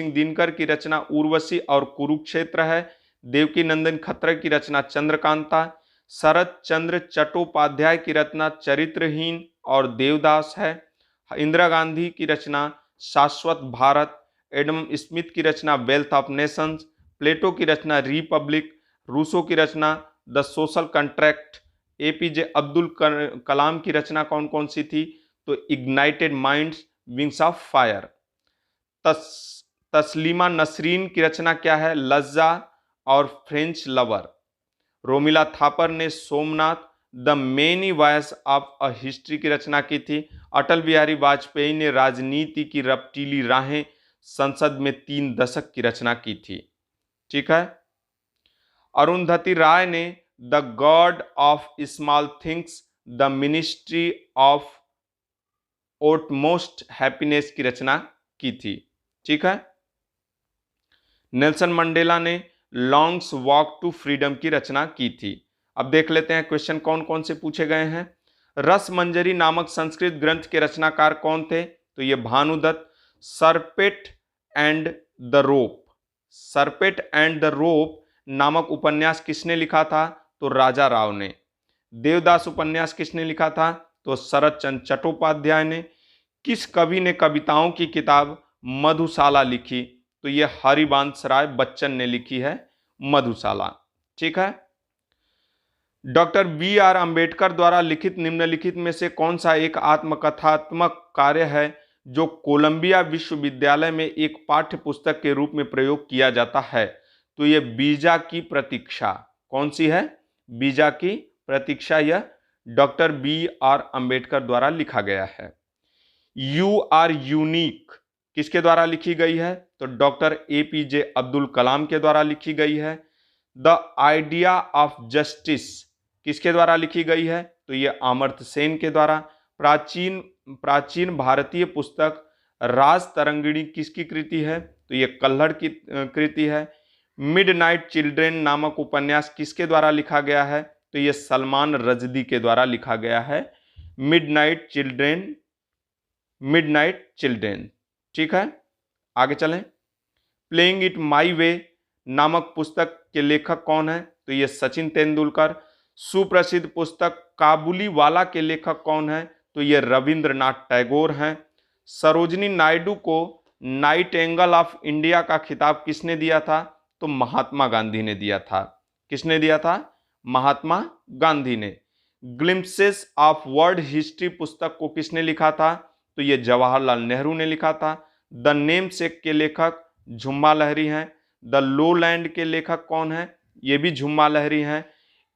दिनकर की रचना उर्वशी और कुरुक्षेत्र है। देवकी नंदन खत्री की रचना चंद्रकांता। शरद चंद्र चट्टोपाध्याय की रचना चरित्रहीन और देवदास है। इंदिरा गांधी की रचना शाश्वत भारत। एडम स्मिथ की रचना वेल्थ ऑफ नेशंस। प्लेटो की रचना रिपब्लिक। रूसो की रचना the social contract. APJ Abdul Kalam की रचना कौन कौन सी थी? तो ignited minds, wings of fire. Taslima Nasreen की रचना क्या है? लज्जा और फ्रेंच लवर। रोमिला थापर ने Somnath the many voice of a history की रचना की थी। अटल बिहारी वाजपेयी ने राजनीति की रपटीली राहें संसद में 3 दशक की रचना की थी। ठीक है। अरुंधति राय ने the god of small things the ministry of utmost happiness की रचना की थी। ठीक है। नेल्सन मंडेला ने लॉन्ग्स वॉक टू फ्रीडम की रचना की थी। अब देख लेते हैं क्वेश्चन कौन कौन से पूछे गए हैं। रस मंजरी नामक संस्कृत ग्रंथ के रचनाकार कौन थे? तो ये भानुदत्त। सरपेट एंड द रोप नामक उपन्यास किसने लिखा था? तो राजा राव ने। देवदास उपन्यास किसने लिखा था? तो शरद चंद्र चट्टोपाध्याय ने। किस कवि ने कविताओं की किताब मधुशाला लिखी? तो यह हरिवंश राय बच्चन ने लिखी है मधुशाला। ठीक है। Doctor B R. अंबेडकर द्वारा लिखित निम्नलिखित में से कौन सा एक आत्मकथात्मक कार्य है जो कोलंबिया विश्वविद्यालय में एक पाठ्य पुस्तक के रूप में प्रयोग किया जाता है? तो यह बीजा की प्रतीक्षा। कौन सी है? बीजा की प्रतीक्षा। यह डॉक्टर बी.आर. अंबेडकर द्वारा लिखा गया है। यू आर यूनिक किसके द्वारा लिखी गई है? तो डॉक्टर एपीजे अब्दुल कलाम के द्वारा लिखी गई है। द आइडिया ऑफ जस्टिस किसके द्वारा लिखी गई है? तो यह अमर्त्य सेन के द्वारा। प्राचीन भारतीय पुस्तक राज तरंगिणी किसकी कृति है? तो यह कल्हड़ की कृति है। मिडनाइट चिल्ड्रेन नामक उपन्यास किसके द्वारा लिखा गया है? तो यह सलमान रजदी के द्वारा लिखा गया है। Midnight children. ठीक है। आगे चलें। प्लेइंग इट माई वे नामक पुस्तक के लेखक कौन है? तो ये सचिन तेंदुलकर। सुप्रसिद्ध पुस्तक काबुली वाला के लेखक कौन है? तो ये रविंद्रनाथ टैगोर हैं। सरोजिनी नायडू को नाइटिंगेल ऑफ इंडिया का खिताब किसने दिया था? तो महात्मा गांधी ने दिया था। किसने दिया था? महात्मा गांधी ने। ग्लिम्पसेस ऑफ वर्ल्ड हिस्ट्री पुस्तक को किसने लिखा था? तो ये जवाहरलाल नेहरू ने लिखा था। द नेमसेक के लेखक झुम्मा लाहिरी हैं। द लोलैंड के लेखक कौन है? ये भी झुम्मा लाहिरी हैं।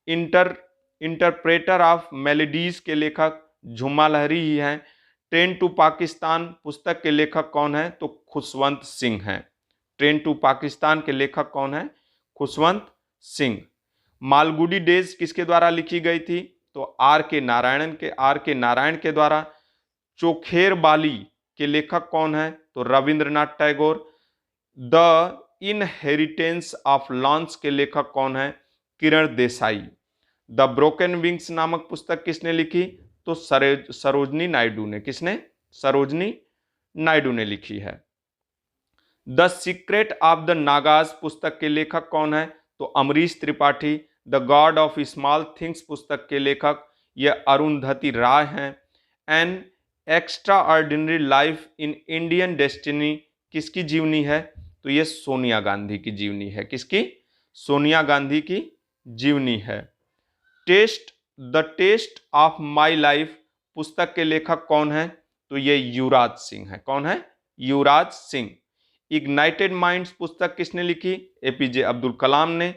इंटरप्रेटर ऑफ मेलोडीज के लेखक झुम्मा लाहिरी ही हैं। ट्रेन टू पाकिस्तान पुस्तक के लेखक कौन है? तो खुशवंत सिंह हैं। ट्रेन टू पाकिस्तान के लेखक कौन है? खुशवंत सिंह। मालगुडी डेज किसके द्वारा लिखी गई थी? तो आर के नारायण के द्वारा। चोखेर बाली के लेखक कौन है? तो Rabindranath Tagore. The inheritance of loss के लेखक कौन है? Kiran Desai. The broken wings नामक पुस्तक किसने लिखी? तो सरोजनी नायडू ने। किसने? सरोजनी नायडू ने लिखी है। The secret of the Nagas पुस्तक के लेखक कौन है? तो Amrish Tripathi. The god of small things पुस्तक के लेखक ये अरुंधति राय हैं। An extra ordinary life in Indian destiny किसकी जीवनी है? तो ये सोनिया गांधी की जीवनी है। किसकी? सोनिया गांधी की जीवनी है। The test of my life पुस्तक के लेखक कौन है? तो ये युवराज सिंह है। कौन है? युवराज सिंह। इग्नाइटेड माइंड्स पुस्तक किसने लिखी? एपीजे अब्दुल कलाम ने।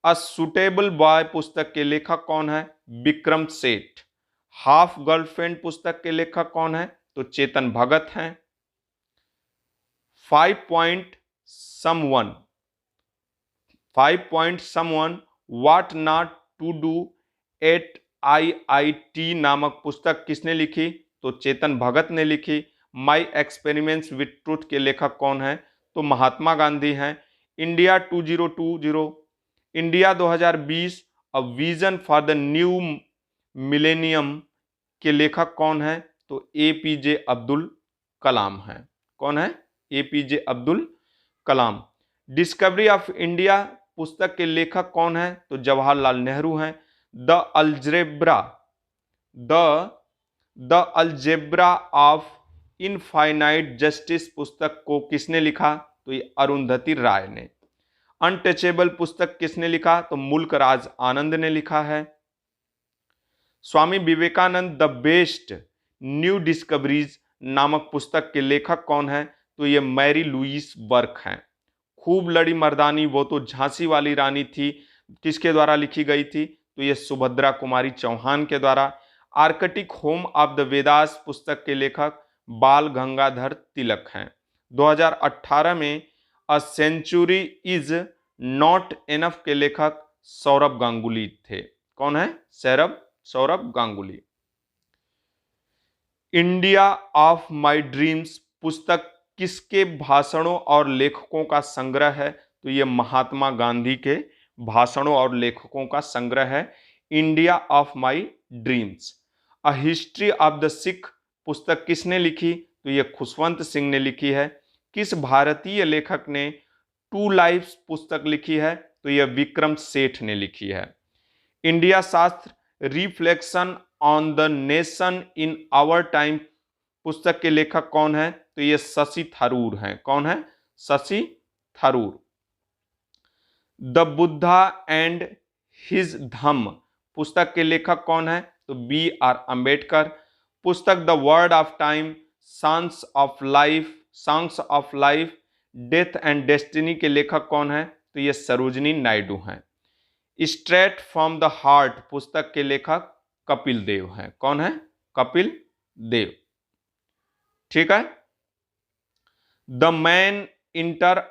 अ सुटेबल बॉय पुस्तक के लेखक कौन है? विक्रम सेठ। हाफ गर्लफ्रेंड पुस्तक के लेखक कौन है? तो चेतन भगत हैं। 5 Point Someone What Not to Do at IIT नामक पुस्तक किसने लिखी? तो चेतन भगत ने लिखी। माई एक्सपेरिमेंट्स विथ ट्रूथ के लेखक कौन है? तो महात्मा गांधी हैं। India 2020 a vision for the new millennium के लेखक कौन है? तो एपीजे अब्दुल कलाम हैं। कौन है? APJ Abdul Kalam. Discovery of India पुस्तक के लेखक कौन है? तो जवाहरलाल नेहरू हैं। The algebra of infinite justice पुस्तक को किसने लिखा? तो ये अरुंधति राय ने। अनटचेबल पुस्तक किसने लिखा? तो मुल्क राज आनंद ने लिखा है। Swami Vivekananda the best new discoveries नामक पुस्तक के लेखक कौन है? तो ये मैरी लुइस बर्क हैं। खूब लड़ी मर्दानी वो तो झांसी वाली रानी थी किसके द्वारा लिखी गई थी? तो ये सुभद्रा कुमारी चौहान के द्वारा। Arctic home of the Vedas पुस्तक के लेखक बाल गंगाधर तिलक हैं। 2018 में a century is not enough के लेखक सौरभ गांगुली थे। कौन है? Sourav Ganguly. India of my dreams पुस्तक किसके भाषणों और लेखकों का संग्रह है? तो ये महात्मा गांधी के भाषणों और लेखकों का संग्रह है। India of my dreams. A history of the Sikh पुस्तक किसने लिखी? तो ये खुशवंत सिंह ने लिखी है। किस भारतीय लेखक ने टू लाइफ्स पुस्तक लिखी है? तो यह विक्रम सेठ ने लिखी है। India Shastra reflection on the nation in our time पुस्तक के लेखक कौन है? तो ये शशि थरूर हैं। कौन है? Shashi Tharoor. The Buddha and his Dhamma पुस्तक के लेखक कौन है? तो BR अंबेडकर। पुस्तक the word of time songs of life death and destiny के लेखक कौन है? तो ये सरोजनी नायडू हैं। स्ट्रेट फ्रॉम द हार्ट पुस्तक के लेखक कपिल देव हैं। कौन है? कपिल देव। ठीक है। The man eater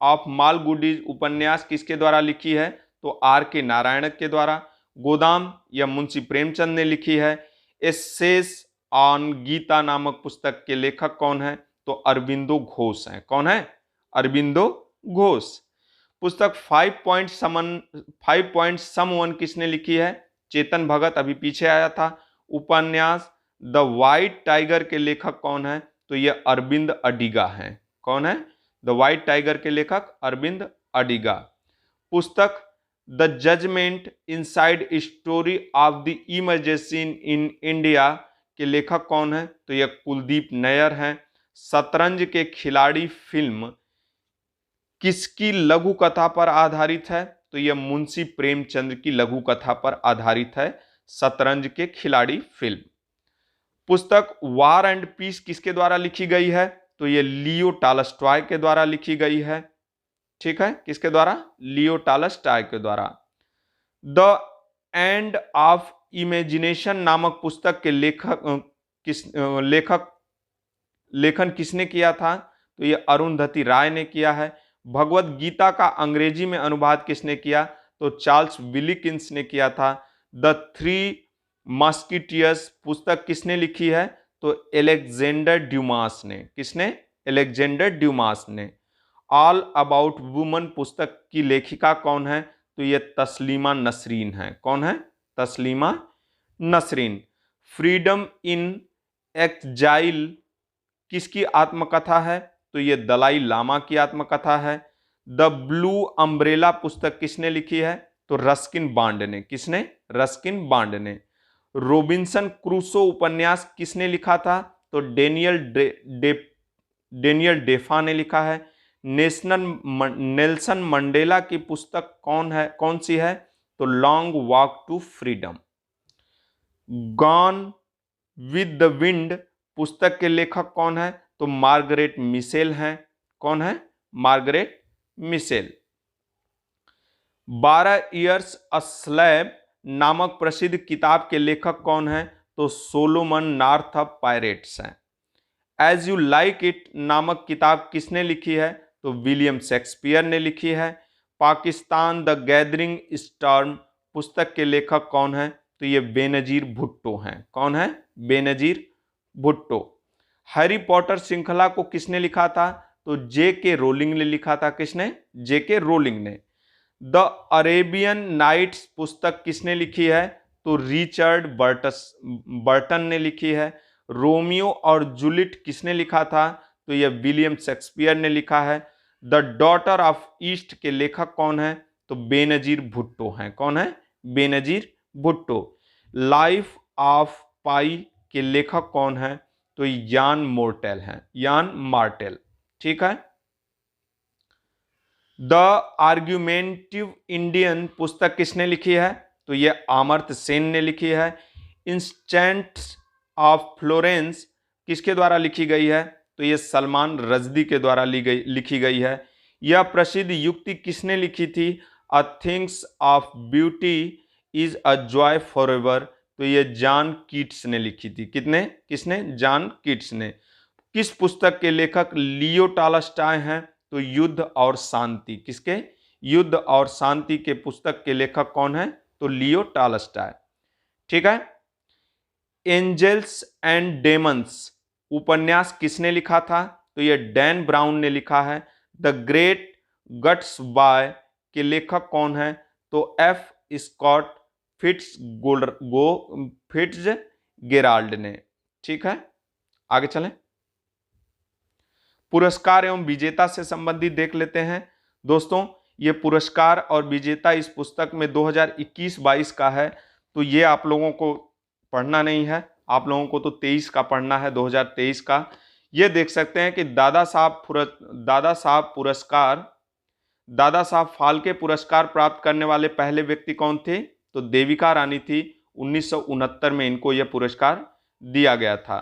of Malgudi's उपन्यास किसके द्वारा लिखी है? तो RK नारायण के द्वारा। गोदाम या मुंशी प्रेमचंद ने लिखी है। एसेस ऑन गीता नामक पुस्तक के लेखक कौन है? तो अरविंदो घोष हैं। कौन है? अरविंदो घोष। पुस्तक 5 Point Someone किसने लिखी है? चेतन भगत, अभी पीछे आया था। उपन्यास द व्हाइट टाइगर के लेखक कौन है? तो ये अरविंद अडिगा हैं। कौन है? द व्हाइट टाइगर के लेखक अरविंद अडिगा। पुस्तक the judgement inside story of the emergency in India के लेखक कौन है? तो यह कुलदीप नैयर हैं। शतरंज के खिलाड़ी फिल्म किसकी लघु कथा पर आधारित है? तो यह मुंशी प्रेमचंद्र की लघु कथा पर आधारित है शतरंज के खिलाड़ी फिल्म। पुस्तक वार एंड पीस किसके द्वारा लिखी गई है? तो यह लियो टॉल्स्टॉय के द्वारा लिखी गई है। ठीक है, किसके द्वारा? लियो टॉल्स्टॉय के द्वारा। द एंड ऑफ इमेजिनेशन नामक पुस्तक के लेखन किसने किया था? तो यह अरुंधति राय ने किया है। भगवत गीता का अंग्रेजी में अनुवाद किसने किया? तो चार्ल्स विलिकिंस ने किया था। द थ्री मस्कीटियर्स पुस्तक किसने लिखी है? तो अलेक्जेंडर ड्यूमास ने। किसने? अलेक्जेंडर ड्यूमास ने। ऑल अबाउट वुमन पुस्तक की लेखिका कौन है? तो यह तस्लीमा नसरीन है। कौन है? तस्लीमा नसरीन। फ्रीडम इन एक्जाइल किसकी आत्मकथा है? तो यह दलाई लामा की आत्मकथा है। द ब्लू अम्ब्रेला पुस्तक किसने लिखी है? तो रस्किन बॉन्ड ने। किसने? रस्किन बॉन्ड ने। रोबिन्सन क्रूसो उपन्यास किसने लिखा था? तो डेनियल डेफा ने लिखा है। नेल्सन मंडेला की पुस्तक कौन सी है? तो long walk to freedom. Gone with the wind पुस्तक के लेखक कौन है? तो मार्गरेट मिशेल हैं। कौन है? Margaret Mitchell. 12 years a slave नामक प्रसिद्ध किताब के लेखक कौन है? तो सोलोमन नॉर्थ ऑफ पायरेट्स हैं। एज यू लाइक इट नामक किताब किसने लिखी है? तो विलियम शेक्सपियर ने लिखी है। पाकिस्तान द गैदरिंग स्टॉर्म पुस्तक के लेखक कौन है? तो ये बेनजीर भुट्टो हैं। कौन है? बेनजीर भुट्टो। हैरी पॉटर श्रृंखला को किसने लिखा था? तो जे.के. रोलिंग ने लिखा था। किसने? जे.के. रोलिंग ने। द अरेबियन नाइट्स पुस्तक किसने लिखी है? तो रिचर्ड बर्टन ने लिखी है। रोमियो और जूलियट किसने लिखा था? तो यह विलियम शेक्सपियर ने लिखा है। द डॉटर ऑफ ईस्ट के लेखक कौन है? तो बेनजीर भुट्टो हैं। कौन है? बेनजीर भुट्टो। लाइफ ऑफ पाई के लेखक कौन है? तो यान मोर्टेल हैं। यान मार्टेल। ठीक है। द आर्ग्यूमेंटिव इंडियन पुस्तक किसने लिखी है? तो यह अमर्त्य सेन ने लिखी है। इंस्टेंट्स ऑफ फ्लोरेंस किसके द्वारा लिखी गई है? तो यह सलमान रजदी के द्वारा लिखी गई है। यह प्रसिद्ध युक्ति किसने लिखी थी? A things of beauty is a joy forever. तो यह जॉन कीट्स ने लिखी थी। किसने? जॉन कीट्स ने। किस पुस्तक के लेखक लियो टॉल्स्टॉय हैं? तो युद्ध और शांति। किसके? युद्ध और शांति के पुस्तक के लेखक कौन है? तो लियो टॉल्स्टॉय। ठीक है। एंजल्स एंड डेमंस उपन्यास किसने लिखा था? तो यह डैन ब्राउन ने लिखा है। द ग्रेट गट्सबॉय के लेखक कौन है? तो एफ स्कॉट फिट्जगेराल्ड ने। ठीक है, आगे चलें। पुरस्कार एवं विजेता से संबंधित देख लेते हैं। दोस्तों, ये पुरस्कार और विजेता इस पुस्तक में 2021-22 का है, तो ये आप लोगों को पढ़ना नहीं है, आप लोगों को तो 23 का पढ़ना है, 2023 का। ये देख सकते हैं कि दादा साहब फाल्के पुरस्कार प्राप्त करने वाले पहले व्यक्ति कौन थे? तो देविका रानी थी। 1969 में इनको यह पुरस्कार दिया गया था।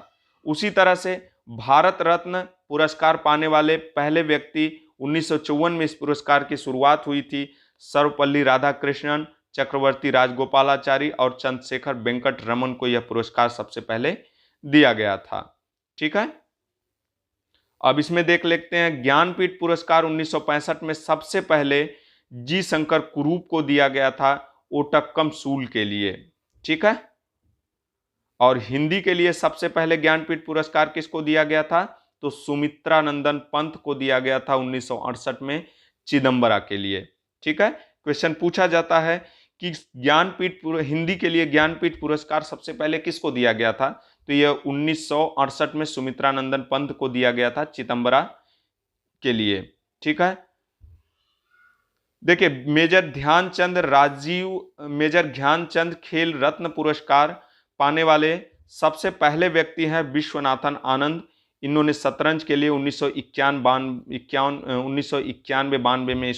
उसी तरह से भारत रत्न पुरस्कार पाने वाले पहले व्यक्ति 1954 में इस पुरस्कार की शुरुआत हुई थी। सर्वपल्ली राधाकृष्णन, चक्रवर्ती राजगोपालाचारी और चंद्रशेखर वेंकट रमन को यह पुरस्कार सबसे पहले दिया गया था। ठीक है, अब इसमें देख लेते हैं। ज्ञानपीठ पुरस्कार 1965 में सबसे पहले जी शंकर कुरूप को दिया गया था ओटक्कम सूल के लिए। ठीक है, और हिंदी के लिए सबसे पहले ज्ञानपीठ पुरस्कार किसको दिया गया था? तो सुमित्रा नंदन पंत को दिया गया था 1968 में चिदंबरा के लिए। ठीक है, क्वेश्चन पूछा जाता है कि हिंदी के लिए ज्ञानपीठ पुरस्कार सबसे पहले किसको दिया गया था? तो यह 1968 में सुमित्रा नंदन पंत को दिया गया था चिदंबरा के लिए। ठीक है, देखिए मेजर ध्यानचंद खेल रत्न पुरस्कार पाने वाले सबसे पहले व्यक्ति हैं विश्वनाथन आनंद। इन्होंने शतरंज के लिए 1991-92 में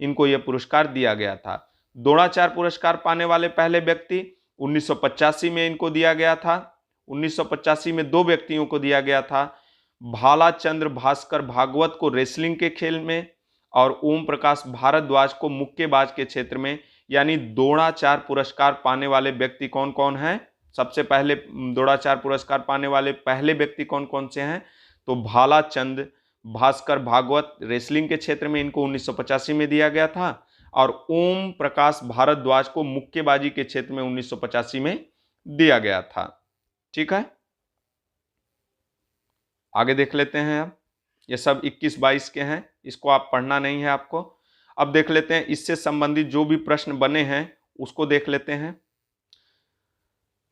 इनको यह पुरस्कार दिया गया था। द्रोणाचार्य पुरस्कार पाने वाले पहले व्यक्ति 1985 में इनको दिया गया था। 1985 में 2 व्यक्तियों को दिया गया था, भालाचंद्र भास्कर भागवत को रेसलिंग के खेल में और ओम प्रकाश भारद्वाज को मुक्केबाज के क्षेत्र में। यानी द्रोणाचार्य पुरस्कार पाने वाले व्यक्ति कौन कौन हैं? सबसे पहले द्रोणाचार्य पुरस्कार पाने वाले पहले व्यक्ति कौन कौन से हैं? तो भालाचंद्र भास्कर भागवत रेसलिंग के क्षेत्र में, इनको 1985 में दिया गया था, और ओम प्रकाश भारद्वाज को मुक्केबाजी के क्षेत्र में 1985 में दिया गया था। ठीक है, आगे देख लेते हैं। अब ये सब 21-22 के हैं, इसको आप पढ़ना नहीं है आपको। अब देख लेते हैं इससे संबंधित जो भी प्रश्न बने हैं उसको देख लेते हैं।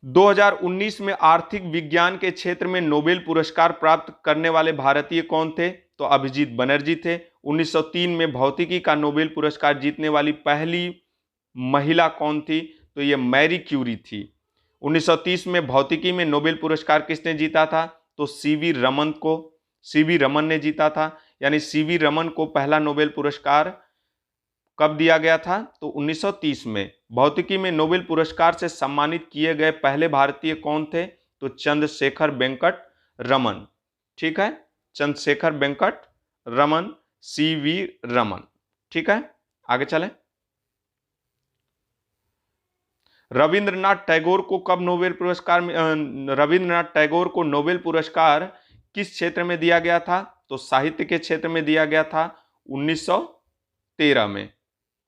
2019 में आर्थिक विज्ञान के क्षेत्र में नोबेल पुरस्कार प्राप्त करने वाले भारतीय कौन थे? तो अभिजीत बनर्जी थे। 1903 में भौतिकी का नोबेल पुरस्कार जीतने वाली पहली महिला कौन थी? तो ये मैरी क्यूरी थी। 1930 में भौतिकी में नोबेल पुरस्कार किसने जीता था? तो सीवी रमन ने जीता था। यानी सीवी रमन को पहला नोबेल पुरस्कार कब दिया गया था? तो 1930 में। भौतिकी में नोबेल पुरस्कार से सम्मानित किए गए पहले भारतीय कौन थे? तो चंद्रशेखर वेंकट रमन। ठीक है, चंद्रशेखर वेंकट रमन, सीवी रमन। ठीक है, आगे चलें। रविंद्रनाथ टैगोर को नोबेल पुरस्कार किस क्षेत्र में दिया गया था? तो साहित्य के क्षेत्र में दिया गया था 1913 में।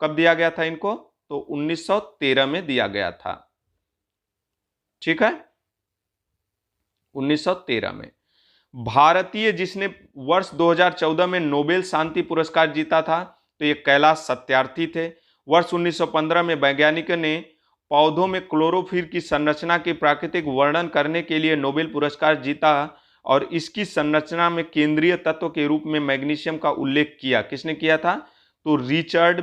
कब दिया गया था इनको? तो 1913 में दिया गया था। ठीक है, 1913 में। भारतीय जिसने वर्ष 2014 में नोबेल शांति पुरस्कार जीता था, तो ये कैलाश सत्यार्थी थे। वर्ष 1915 में वैज्ञानिकों ने पौधों में क्लोरोफिल की संरचना की प्राकृतिक वर्णन करने के लिए नोबेल पुरस्कार जीता और इसकी संरचना में केंद्रीय तत्व के रूप में मैग्नीशियम का उल्लेख किया। किसने किया था? तो रिचर्ड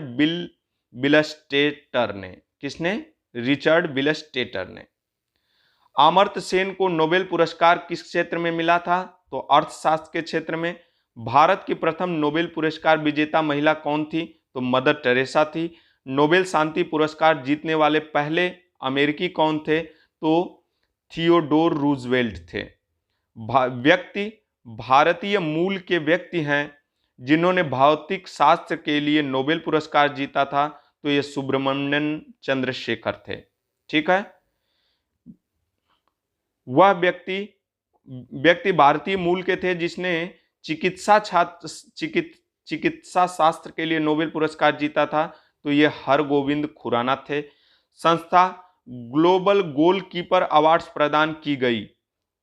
बिलस्टेटर ने। किसने? रिचर्ड बिलस्टेटर ने। अमर्त्य सेन को नोबेल पुरस्कार किस क्षेत्र में मिला था? तो अर्थशास्त्र के क्षेत्र में। भारत की प्रथम नोबेल पुरस्कार विजेता महिला कौन थी? तो मदर टेरेसा थी। नोबेल शांति पुरस्कार जीतने वाले पहले अमेरिकी कौन थे? तो थियोडोर रूजवेल्ट थे। व्यक्ति भारतीय मूल के व्यक्ति हैं जिन्होंने भौतिक शास्त्र के लिए नोबेल पुरस्कार जीता था, तो ये सुब्रमण्यम चंद्रशेखर थे। ठीक है, वह व्यक्ति भारतीय मूल के थे जिसने चिकित्सा शास्त्र के लिए नोबेल पुरस्कार जीता था, तो ये हरगोविंद खुराना थे। संस्था ग्लोबल गोलकीपर अवार्ड्स प्रदान की गई,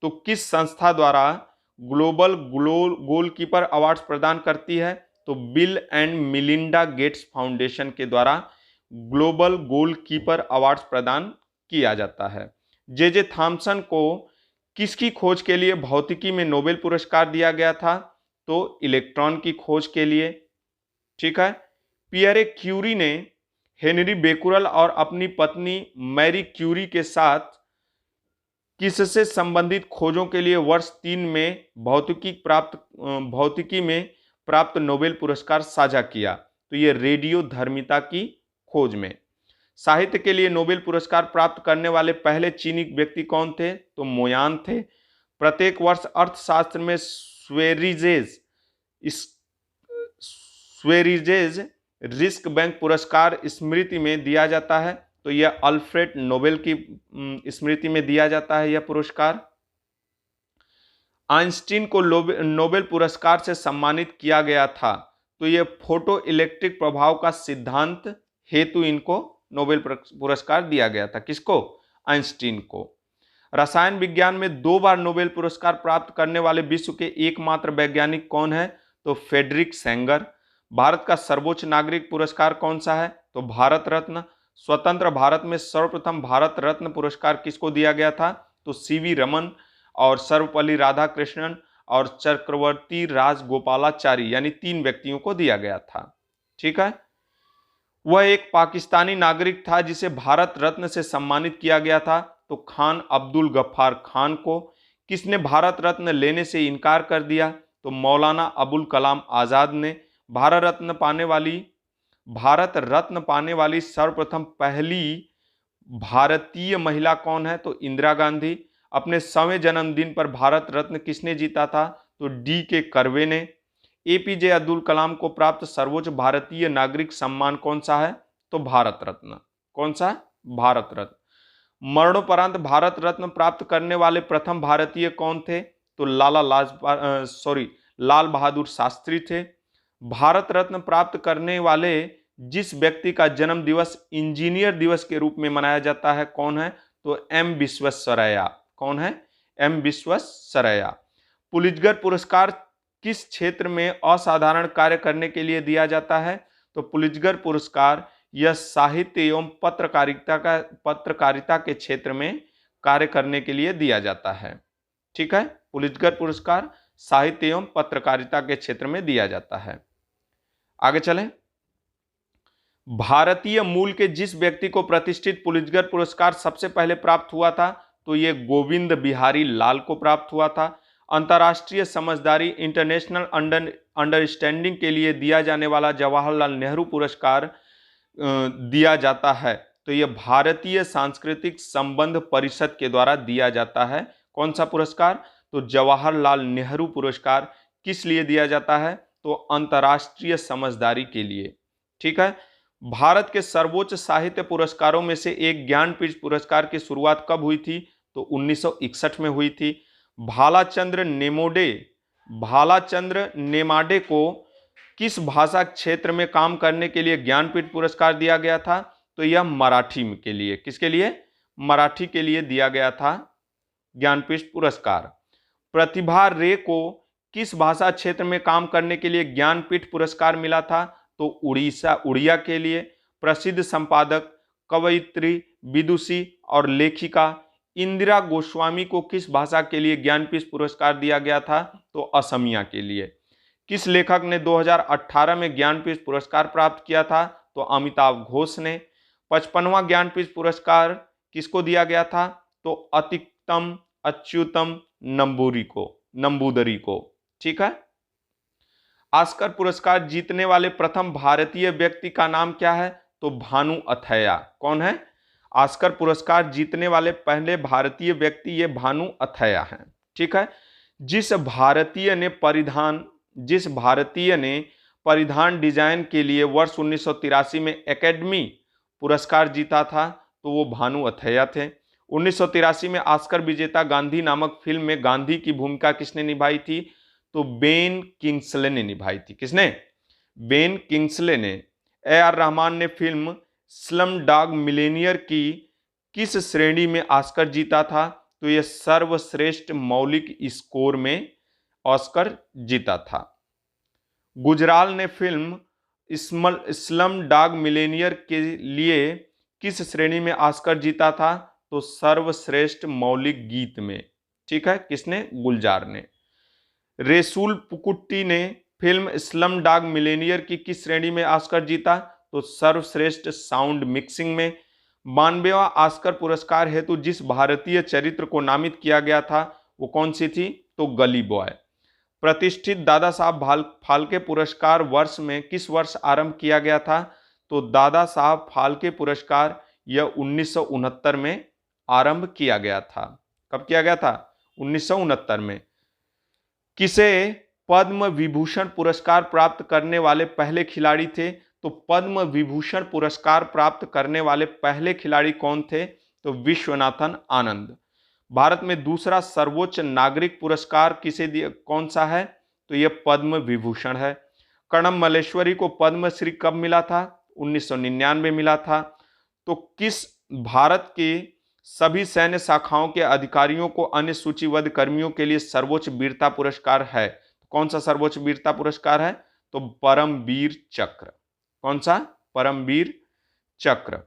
तो किस संस्था द्वारा ग्लोबल गोलकीपर अवार्ड्स प्रदान करती है? तो bill and Melinda Gates foundation के द्वारा ग्लोबल गोलकीपर अवार्ड्स प्रदान किया जाता है। जे थॉमसन को किसकी खोज के लिए भौतिकी में नोबेल पुरस्कार दिया गया था? तो इलेक्ट्रॉन की खोज के लिए। ठीक है, पियरे क्यूरी ने हेनरी बेकुरल और अपनी पत्नी मैरी क्यूरी के साथ किससे संबंधित खोजों के लिए वर्ष 3 में भौतिकी में प्राप्त नोबेल पुरस्कार साझा किया? तो ये रेडियोधर्मिता की खोज में। साहित्य के लिए नोबेल पुरस्कार प्राप्त करने वाले पहले चीनी व्यक्ति कौन थे? तो मोयान थे। प्रत्येक वर्ष अर्थशास्त्र में स्वेरिजेज रिस्क बैंक पुरस्कार स्मृति में दिया जाता है, तो यह अल्फ्रेड नोबेल की स्मृति में दिया जाता है यह पुरस्कार। आइंस्टीन को नोबेल पुरस्कार से सम्मानित किया गया था, तो यह फोटो इलेक्ट्रिक प्रभाव का सिद्धांत हेतु इनको नोबेल पुरस्कार दिया गया था। किसको? आइंस्टीन को। रसायन विज्ञान में 2 बार नोबेल पुरस्कार प्राप्त करने वाले विश्व के एकमात्र वैज्ञानिक कौन है? तो फ्रेडरिक सेंगर। भारत का सर्वोच्च नागरिक पुरस्कार कौन सा है? तो भारत रत्न। स्वतंत्र भारत में सर्वप्रथम भारत रत्न पुरस्कार किसको दिया गया था? तो सीवी रमन और सर्वपल्ली राधाकृष्णन। और चक्रवर्ती राजगोपालाचारी, यानी 3 व्यक्तियों को दिया गया था। ठीक है। वह एक पाकिस्तानी नागरिक था जिसे भारत रत्न से सम्मानित किया गया था। तो खान अब्दुल गफ्फार खान को किसने भारत रत्न लेने से इनकार कर दिया? तो मौलाना अबुल कलाम आजाद ने। भारत रत्न पाने वाली सर्वप्रथम पहली भारतीय महिला कौन है? तो इंदिरा गांधी। अपने 100वें जन्मदिन पर भारत रत्न किसने जीता था? तो D.K. कर्वे ने। एपीजे अब्दुल कलाम को प्राप्त सर्वोच्च भारतीय नागरिक सम्मान कौन सा है? तो भारत रत्न। कौन सा? भारत रत्न। मरणोपरांत भारत रत्न प्राप्त करने वाले प्रथम भारतीय कौन थे? तो लाल बहादुर शास्त्री थे। भारत रत्न प्राप्त करने वाले जिस व्यक्ति का जन्म दिवस इंजीनियर दिवस के रूप में मनाया जाता है, कौन है? तो एम विश्वेश्वरैया। कौन है? एम विश्वेश्वरैया। पुलित्जर पुरस्कार किस क्षेत्र में असाधारण कार्य करने के लिए दिया जाता है? तो पुलित्जर पुरस्कार यह साहित्य एवं पत्रकारिता के क्षेत्र में कार्य करने के लिए दिया जाता है। ठीक है। पुलित्जर पुरस्कार साहित्य एवं पत्रकारिता के क्षेत्र में दिया जाता है। आगे चलें। भारतीय मूल के जिस व्यक्ति को प्रतिष्ठित पुलित्जर पुरस्कार सबसे पहले प्राप्त हुआ था, तो ये गोविंद बिहारी लाल को प्राप्त हुआ था। अंतर्राष्ट्रीय समझदारी इंटरनेशनल अंडरस्टैंडिंग के लिए दिया जाने वाला जवाहरलाल नेहरू पुरस्कार दिया जाता है, तो यह भारतीय सांस्कृतिक संबंध परिषद के द्वारा दिया जाता है। कौन सा पुरस्कार? तो जवाहरलाल नेहरू पुरस्कार किस लिए दिया जाता है? तो अंतर्राष्ट्रीय समझदारी के लिए। ठीक है। भारत के सर्वोच्च साहित्य पुरस्कारों में से एक ज्ञानपीठ पुरस्कार की शुरुआत कब हुई थी? तो 1961 में हुई थी। भालाचंद्र नेमाडे को किस भाषा क्षेत्र में काम करने के लिए ज्ञानपीठ पुरस्कार दिया गया था? तो यह मराठी के लिए। किसके लिए? मराठी के लिए दिया गया था ज्ञानपीठ पुरस्कार। प्रतिभा रे को किस भाषा क्षेत्र में काम करने के लिए ज्ञानपीठ पुरस्कार मिला था? तो उड़िया के लिए। प्रसिद्ध संपादक, कवयित्री, विदुषी और लेखिका इंदिरा गोस्वामी को किस भाषा के लिए ज्ञानपीठ पुरस्कार दिया गया था? तो असमिया के लिए। किस लेखक ने 2018 में ज्ञानपीठ पुरस्कार प्राप्त किया था? तो अमिताभ घोष ने। 55वां ज्ञानपीठ पुरस्कार किसको दिया गया था? तो अतिक्तम अच्युतम नंबूदरी को। ठीक है। ऑस्कर पुरस्कार जीतने वाले प्रथम भारतीय व्यक्ति का नाम क्या है? तो भानु अथैया। कौन है? ऑस्कर पुरस्कार जीतने वाले पहले भारतीय व्यक्ति ये भानु अथैया हैं। ठीक है। जिस भारतीय ने परिधान डिजाइन के लिए वर्ष 1983 में एकेडमी पुरस्कार जीता था, तो वो भानु अथैया थे। 1983 में ऑस्कर विजेता गांधी नामक फिल्म में गांधी की भूमिका किसने निभाई थी? तो बेन किंग्सले ने निभाई थी। किसने? बेन किंग्सले ने। AR रहमान ने फिल्म स्लम डॉग मिलियनेयर की किस श्रेणी में ऑस्कर जीता था? तो यह सर्वश्रेष्ठ मौलिक स्कोर में ऑस्कर जीता था। गुजराल ने फिल्म स्लम डॉग मिलियनेयर के लिए किस श्रेणी में ऑस्कर जीता था? तो सर्वश्रेष्ठ मौलिक गीत में। ठीक है। किसने? गुलजार ने। रेसूल पुकुट्टी ने फिल्म स्लम डॉग मिलियनेयर की किस श्रेणी में ऑस्कर जीता? तो सर्वश्रेष्ठ साउंड मिक्सिंग में। 92वां ऑस्कर पुरस्कार हेतु जिस भारतीय चरित्र को नामित किया गया था, वो कौन सी थी? तो गली बॉय। प्रतिष्ठित दादा साहब फाल्के पुरस्कार वर्ष में किस वर्ष आरंभ किया गया था? तो दादा साहब फाल्के पुरस्कार यह 1969 में आरंभ किया गया था। कब किया गया था? 1969 में। किसे पद्म विभूषण पुरस्कार प्राप्त करने वाले पहले खिलाड़ी थे? तो पद्म विभूषण पुरस्कार प्राप्त करने वाले पहले खिलाड़ी कौन थे? तो विश्वनाथन आनंद। भारत में दूसरा सर्वोच्च नागरिक पुरस्कार किसे दिया, कौन सा है? तो यह पद्म विभूषण है। कर्णम मल्लेश्वरी को पद्मश्री कब मिला था? 1999 में मिला था। तो किस भारत के सभी सैन्य शाखाओं के अधिकारियों को अन्य सूचीबद्ध कर्मियों के लिए सर्वोच्च वीरता पुरस्कार है? कौन सा सर्वोच्च वीरता पुरस्कार है? तो परमवीर चक्र। कौन सा? परमवीर चक्र।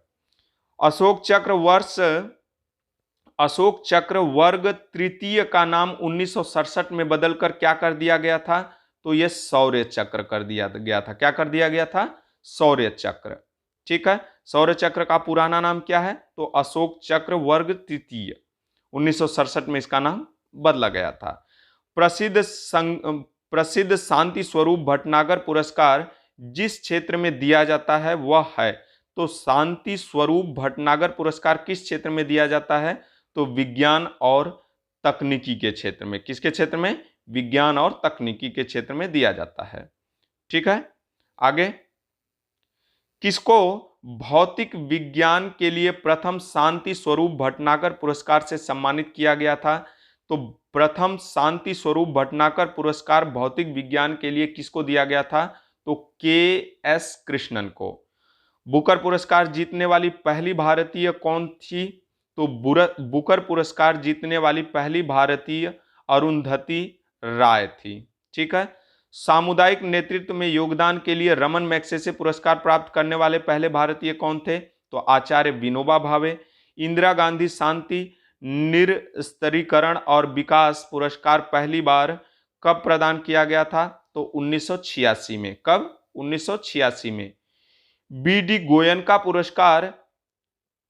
अशोक चक्र वर्ग तृतीय का नाम 1967 में बदलकर क्या कर दिया गया था? तो यह शौर्य चक्र कर दिया गया था। क्या कर दिया गया था? शौर्य चक्र। ठीक है, शौर्य चक्र का पुराना नाम क्या है? तो अशोक चक्र वर्ग तृतीय। 1967 में इसका नाम बदला गया था। प्रसिद्ध शांति स्वरूप भटनागर पुरस्कार जिस क्षेत्र में दिया जाता है वह है? तो शांति स्वरूप भटनागर पुरस्कार किस क्षेत्र में दिया जाता है? तो विज्ञान और तकनीकी के क्षेत्र में। किसके क्षेत्र में? विज्ञान और तकनीकी के क्षेत्र में दिया जाता है। ठीक है, आगे किसको भौतिक विज्ञान के लिए प्रथम शांति स्वरूप भटनागर पुरस्कार से सम्मानित किया गया था? तो प्रथम शांति स्वरूप भटनागर पुरस्कार भौतिक विज्ञान के लिए किसको दिया गया था? तो के.एस. कृष्णन को। बुकर पुरस्कार जीतने वाली पहली भारतीय कौन थी? तो बुकर पुरस्कार जीतने वाली पहली भारतीय अरुंधति राय थी। ठीक है, सामुदायिक नेतृत्व में योगदान के लिए रमन मैग्सेसे पुरस्कार प्राप्त करने वाले पहले भारतीय कौन थे? तो आचार्य विनोबा भावे। इंदिरा गांधी शांति निरस्त्रीकरण और विकास पुरस्कार पहली बार कब प्रदान किया गया था? तो 1986 में। कब? 1986 में। बी.डी. गोयनका पुरस्कार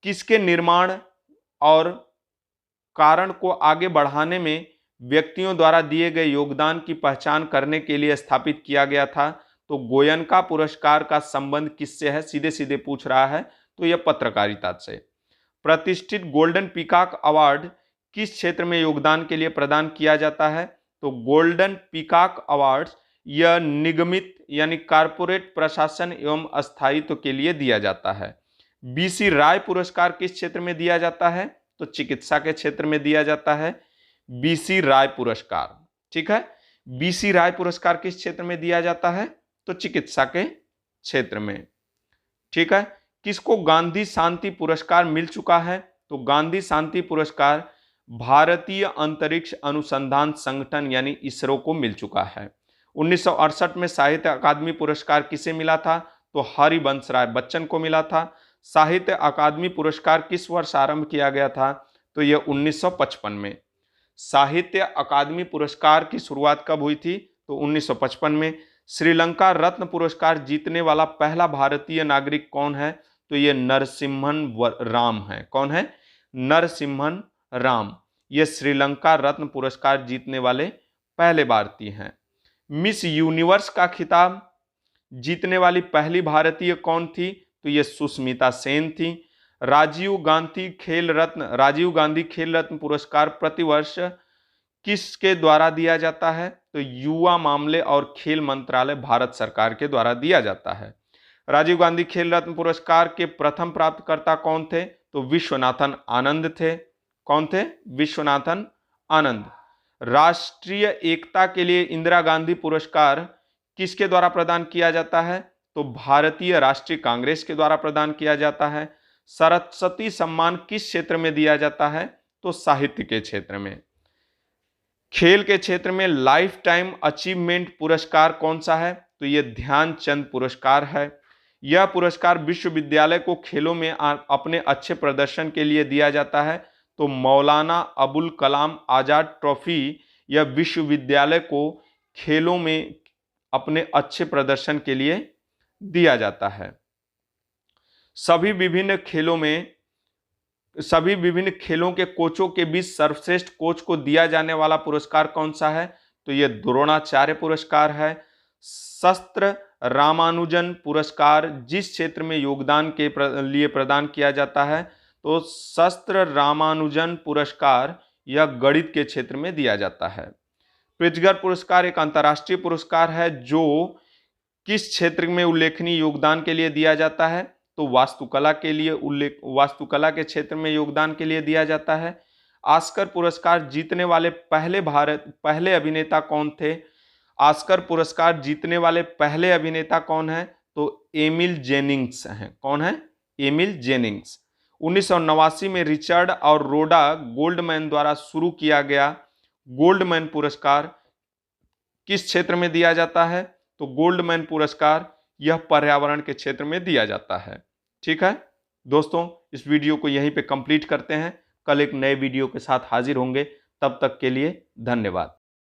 किसके निर्माण और कारण को आगे बढ़ाने में व्यक्तियों द्वारा दिए गए योगदान की पहचान करने के लिए स्थापित किया गया था? तो गोयनका पुरस्कार का संबंध किससे है? सीधे सीधे पूछ रहा है, तो यह पत्रकारिता से। प्रतिष्ठित गोल्डन पीकॉक अवार्ड किस क्षेत्र में योगदान के लिए प्रदान किया जाता है? तो गोल्डन पीकॉक अवार्ड यह निगमित यानी कारपोरेट प्रशासन एवं स्थायित्व के लिए दिया जाता है। बी.सी. राय पुरस्कार किस क्षेत्र में दिया जाता है? तो चिकित्सा के क्षेत्र में दिया जाता है बी.सी. राय पुरस्कार। ठीक है, बी.सी. राय पुरस्कार किस क्षेत्र में दिया जाता है? तो चिकित्सा के क्षेत्र में। ठीक है, किसको गांधी शांति पुरस्कार मिल चुका है? तो गांधी शांति पुरस्कार भारतीय अंतरिक्ष अनुसंधान संगठन यानी इसरो को मिल चुका है। 1968 में साहित्य अकादमी पुरस्कार किसे मिला था? तो हरिवंश राय बच्चन को मिला था। साहित्य अकादमी पुरस्कार किस वर्ष आरंभ किया गया था? तो यह 1955 में। साहित्य अकादमी पुरस्कार की शुरुआत कब हुई थी? तो 1955 में। श्रीलंका रत्न पुरस्कार जीतने वाला पहला भारतीय नागरिक कौन है? तो यह नरसिम्हन राम है। कौन है? नरसिम्हन राम। यह श्रीलंका रत्न पुरस्कार जीतने वाले पहले भारतीय हैं। मिस यूनिवर्स का खिताब जीतने वाली पहली भारतीय कौन थी? तो यह सुष्मिता सेन थी। राजीव गांधी खेल रत्न पुरस्कार प्रतिवर्ष किसके द्वारा दिया जाता है? तो युवा मामले और खेल मंत्रालय भारत सरकार के द्वारा दिया जाता है। राजीव गांधी खेल रत्न पुरस्कार के प्रथम प्राप्तकर्ता कौन थे? तो विश्वनाथन आनंद थे। कौन थे? विश्वनाथन आनंद। राष्ट्रीय एकता के लिए इंदिरा गांधी पुरस्कार किसके द्वारा प्रदान किया जाता है? तो भारतीय राष्ट्रीय कांग्रेस के द्वारा प्रदान किया जाता है। सरस्वती सम्मान किस क्षेत्र में दिया जाता है? तो साहित्य के क्षेत्र में। खेल के क्षेत्र में लाइफ टाइम अचीवमेंट पुरस्कार कौन सा है? तो यह ध्यानचंद पुरस्कार है। यह पुरस्कार विश्वविद्यालय को खेलों में अपने अच्छे प्रदर्शन के लिए दिया जाता है। तो मौलाना अबुल कलाम आजाद ट्रॉफी यह विश्वविद्यालय को खेलों में अपने अच्छे प्रदर्शन के लिए दिया जाता है। सभी विभिन्न खेलों के कोचों के बीच सर्वश्रेष्ठ कोच को दिया जाने वाला पुरस्कार कौन सा है? तो यह द्रोणाचार्य पुरस्कार है। शस्त्र रामानुजन पुरस्कार जिस क्षेत्र में योगदान के लिए प्रदान किया जाता है? तो शस्त्र रामानुजन पुरस्कार यह गणित के क्षेत्र में दिया जाता है। प्रित्जकर पुरस्कार एक अंतर्राष्ट्रीय पुरस्कार है जो किस क्षेत्र में उल्लेखनीय योगदान के लिए दिया जाता है? तो वास्तुकला के क्षेत्र में योगदान के लिए दिया जाता है। ऑस्कर पुरस्कार जीतने वाले पहले अभिनेता कौन थे? ऑस्कर पुरस्कार जीतने वाले पहले अभिनेता कौन है? तो एमिल जेनिंग्स हैं। कौन है? Emil Jennings. 1989 में रिचर्ड और रोडा गोल्डमैन द्वारा शुरू किया गया गोल्डमैन पुरस्कार किस क्षेत्र में दिया जाता है? तो गोल्डमैन पुरस्कार यह पर्यावरण के क्षेत्र में दिया जाता है। ठीक है दोस्तों, इस वीडियो को यहीं पे कंप्लीट करते हैं। कल एक नए वीडियो के साथ हाजिर होंगे। तब तक के लिए धन्यवाद।